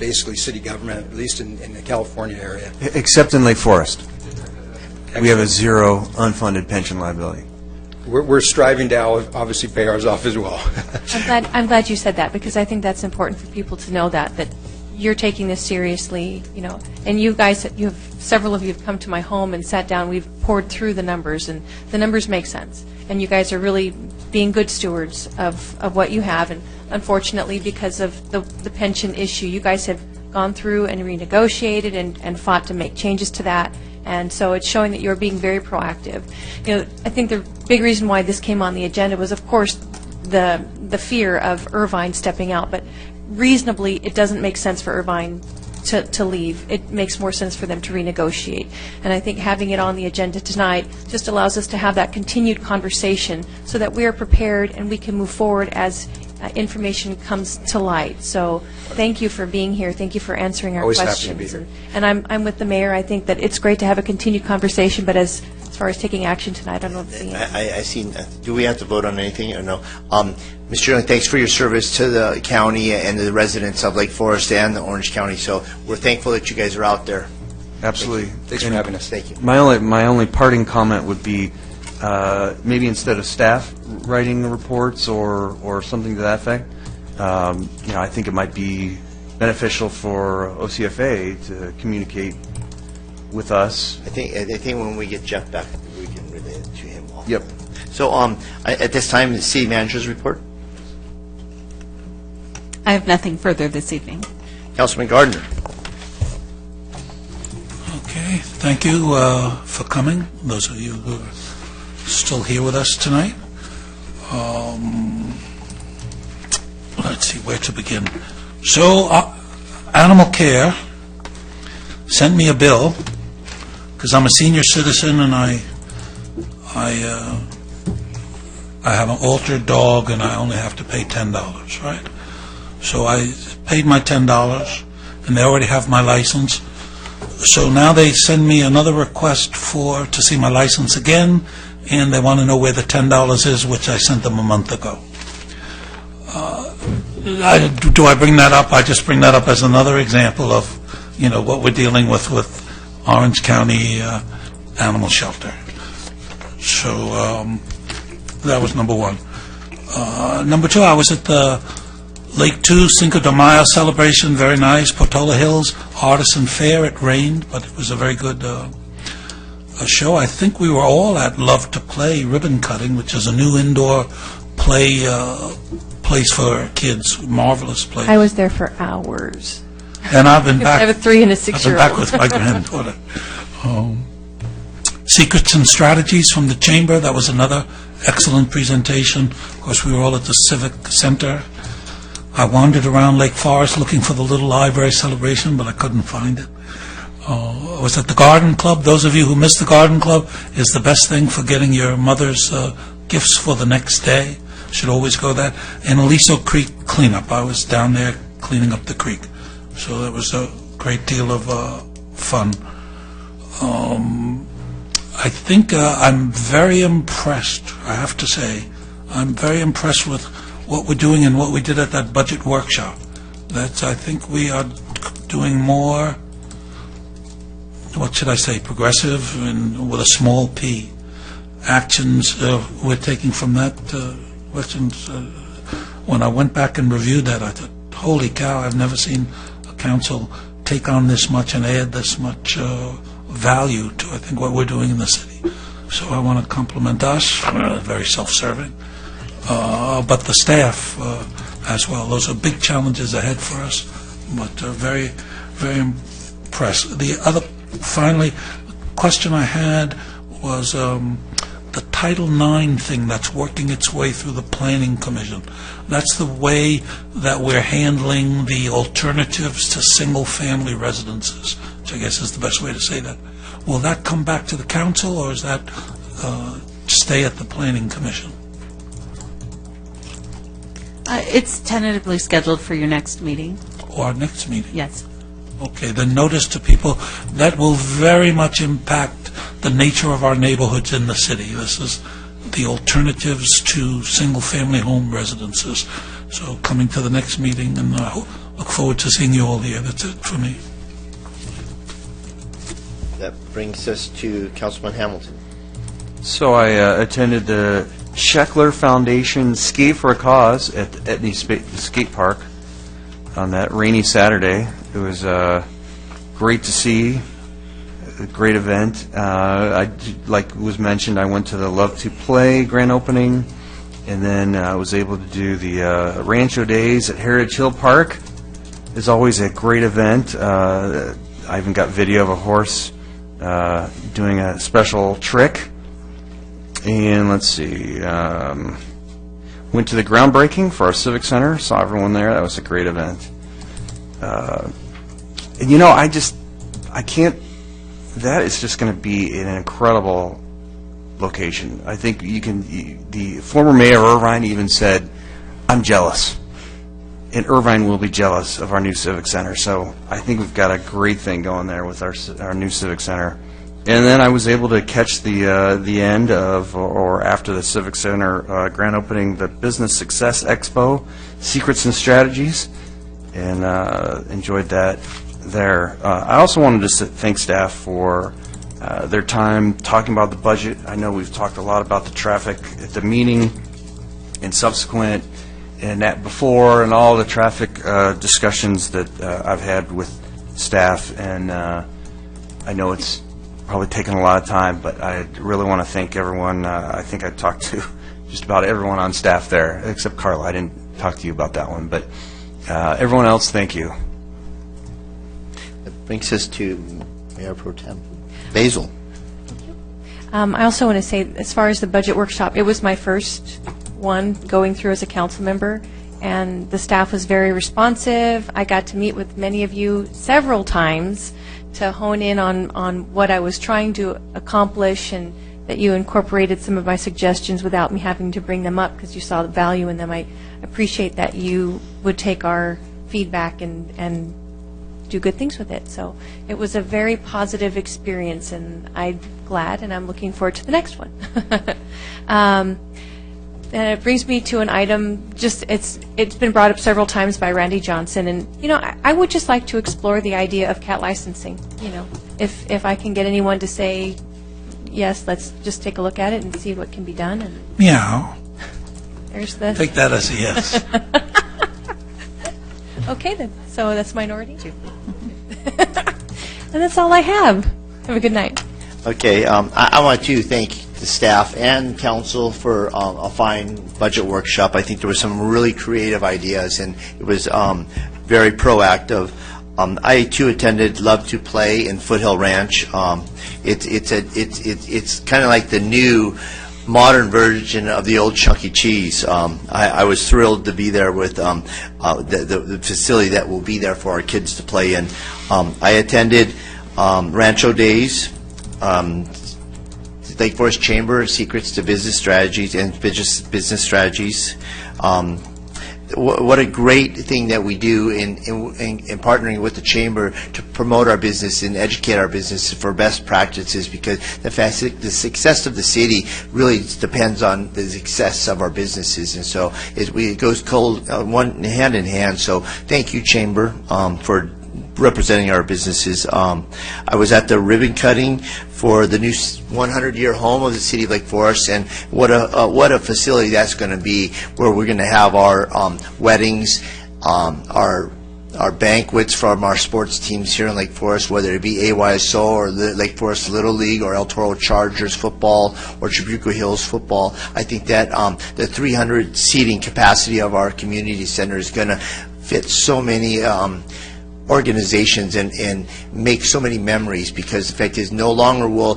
basically city government, at least in the California area. Except in Lake Forest. We have a zero unfunded pension liability. We're striving to obviously pay ours off as well. I'm glad you said that, because I think that's important for people to know that you're taking this seriously, and you guys, several of you have come to my home and sat down. We've poured through the numbers, and the numbers make sense. And you guys are really being good stewards of what you have. And unfortunately, because of the pension issue, you guys have gone through and renegotiated and fought to make changes to that. And so it's showing that you're being very proactive. I think the big reason why this came on the agenda was, of course, the fear of Irvine stepping out. But reasonably, it doesn't make sense for Irvine to leave. It makes more sense for them to renegotiate. And I think having it on the agenda tonight just allows us to have that continued conversation so that we are prepared and we can move forward as information comes to light. So thank you for being here. Thank you for answering our Always questions. happy to be here. And I'm with the mayor. I think that it's great to have a continued conversation, but as far as taking action tonight, I don't know if the I see. Do we have to vote on anything or no? Mr. Young, thanks for your service to the county and the residents of Lake Forest and the Orange County. So we're thankful that you guys are out there. Absolutely. Thanks for having us. Thank you. My only parting comment would be maybe instead of staff writing the reports or something to that effect, I think it might be beneficial for OCFA to communicate with us. I think when we get Jeff back, we can relay it to him also. Yep. So at this time, the city manager's report. I have nothing further this evening. Councilman Gardner. Okay, thank you for coming, those of you who are still here with us tonight. Let's see where to begin. So, Animal Care sent me a bill because I'm a senior citizen and I have an altered dog and I only have to pay $10, right? So I paid my $10 and they already have my license. So now they send me another request to see my license again, and they want to know where the $10 is, which I sent them a month ago. Do I bring that up? I just bring that up as another example of what we're dealing with Orange County Animal Shelter. So that was number one. Number two, I was at the Lake 2 Cinco de Mayo celebration, very nice. Portola Hills Artisan Fair, it rained, but it was a very good show. I think we were all at Love to Play ribbon cutting, which is a new indoor play place for kids, marvelous place. I was there for hours. And I've been back. I have a 3 and a 6-year-old. I've been back with my granddaughter. Secrets and Strategies from the Chamber, that was another excellent presentation. Of course, we were all at the Civic Center. I wandered around Lake Forest looking for the little library celebration, but I couldn't find it. I was at the Garden Club. Those of you who missed the Garden Club, is the best thing for getting your mother's gifts for the next day. Should always go there. And Aliso Creek cleanup. I was down there cleaning up the creek. So that was a great deal of fun. I think I'm very impressed, I have to say. I'm very impressed with what we're doing and what we did at that budget workshop. I think we are doing more, what should I say, progressive and with a small p. Actions we're taking from that questions. When I went back and reviewed that, I thought, holy cow, I've never seen a council take on this much and add this much value to, I think, what we're doing in the city. So I want to compliment us, very self-serving, but the staff as well. Those are big challenges ahead for us, but very, very impressed. Finally, the question I had was the Title IX thing that's working its way through the Planning Commission. That's the way that we're handling the alternatives to single-family residences, which I guess is the best way to say that. Will that come back to the council, or is that stay at the Planning Commission? It's tentatively scheduled for your next meeting. Or our next meeting? Yes. Okay, then notice to people, that will very much impact the nature of our neighborhoods in the city. This is the alternatives to single-family home residences. So coming to the next meeting, and I look forward to seeing you all here. That's it for me. That brings us to Councilman Hamilton. So I attended the Scheckler Foundation Skate for a Cause at the Etney Skate Park on that rainy Saturday. It was great to see, a great event. Like was mentioned, I went to the Love to Play grand opening, and then I was able to do the Rancho Days at Heritage Hill Park. It's always a great event. I even got video of a horse doing a special trick. And let's see, went to the groundbreaking for our Civic Center, saw everyone there. That was a great event. And I can't, that is just going to be an incredible location. I think the former mayor of Irvine even said, I'm jealous. And Irvine will be jealous of our new Civic Center. So I think we've got a great thing going there with our new Civic Center. And then I was able to catch the end of, or after the Civic Center grand opening, the Business Success Expo, Secrets and Strategies, and enjoyed that there. I also wanted to thank staff for their time talking about the budget. I know we've talked a lot about the traffic at the meeting and subsequent, and that before, and all the traffic discussions that I've had with staff, and I know it's probably taken a lot of time, but I really want to thank everyone. I think I talked to just about everyone on staff there, except Carla. I didn't talk to you about that one, but everyone else, thank you. That brings us to Mayor Pro Tem Basil. I also want to say, as far as the budget workshop, it was my first one going through as a council member, and the staff was very responsive. I got to meet with many of you several times to hone in on what I was trying to accomplish, and that you incorporated some of my suggestions without me having to bring them up because you saw the value in them. I appreciate that you would take our feedback and do good things with it. So it was a very positive experience, and I'm glad, and I'm looking forward to the next one. And it brings me to an item, it's been brought up several times by Randy Johnson, and, I would just like to explore the idea of cat licensing. If I can get anyone to say, yes, let's just take a look at it and see what can be done. And Meow. there's the... Take that as a yes. Okay, then. So that's minority. And that's all I have. Have a good night. Okay, I want to thank the staff and council for a fine budget workshop. I think there were some really creative ideas, and it was very proactive. I too attended Love to Play in Foothill Ranch. It's kind of like the new modern version of the old Chuck E. Cheese. I was thrilled to be there with the facility that will be there for our kids to play in. I attended Rancho Days, Lake Forest Chamber, Secrets to Business Strategies and Business Strategies. What a great thing that we do in partnering with the Chamber to promote our business and educate our business for best practices, because the success of the city really depends on the success of our businesses, and so it goes one hand in hand. So thank you, Chamber, for representing our businesses. I was at the ribbon cutting for the new 100-year home of the city of Lake Forest, and what a facility that's going to be, where we're going to have our weddings, our banquets from our sports teams here in Lake Forest, whether it be AYSO or the Lake Forest Little League or El Toro Chargers football or Trabuco Hills football. I think that the 300 seating capacity of our community center is going to fit so many organizations and make so many memories, because the fact is no longer will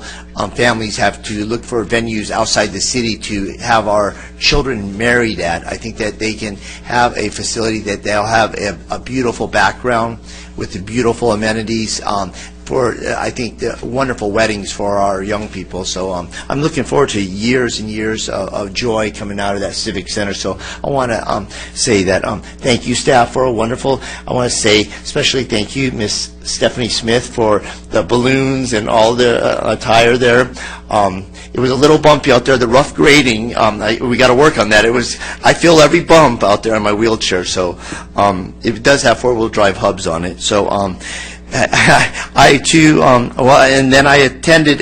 families have to look for venues outside the city to have our children married at. I think that they can have a facility that they'll have a beautiful background with the beautiful amenities for, I think, the wonderful weddings for our young people. So I'm looking forward to years and years of joy coming out of that Civic Center. So I want to say that thank you, staff, for a wonderful. I want to say especially thank you, Miss Stephanie Smith, for the balloons and all the attire there. It was a little bumpy out there. The rough grading, we got to work on that. I feel every bump out there on my wheelchair. So it does have four-wheel drive hubs on it. So I too, and then I attended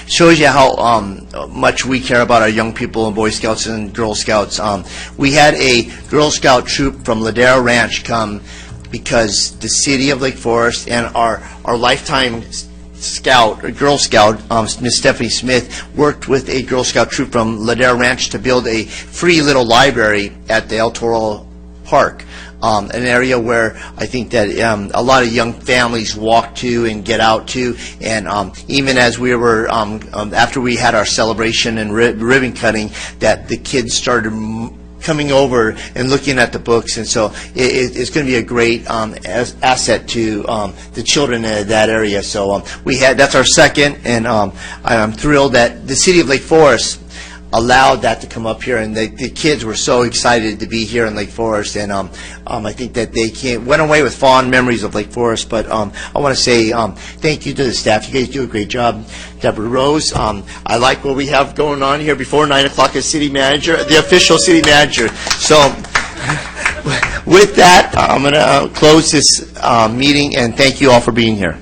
shows you how much we care about our young people and Boy Scouts and Girl Scouts. We had a Girl Scout troop from Ladera Ranch come because the city of Lake Forest and our lifetime Scout, or Girl Scout, Miss Stephanie Smith, worked with a Girl Scout troop from Ladera Ranch to build a free little library at the El Toro Park. An area where I think that a lot of young families walk to and get out to, and even as we were, after we had our celebration and ribbon cutting, that the kids started coming over and looking at the books, and so it's going to be a great asset to the children in that area. So that's our second, and I'm thrilled that the city of Lake Forest allowed that to come up here, and the kids were so excited to be here in Lake Forest, and I think that they went away with fond memories of Lake Forest. But I want to say thank you to the staff. You guys do a great job. Deborah Rose, I like what we have going on here before 9 o'clock as city manager, the official city manager. So with that, I'm going to close this meeting, and thank you all for being here.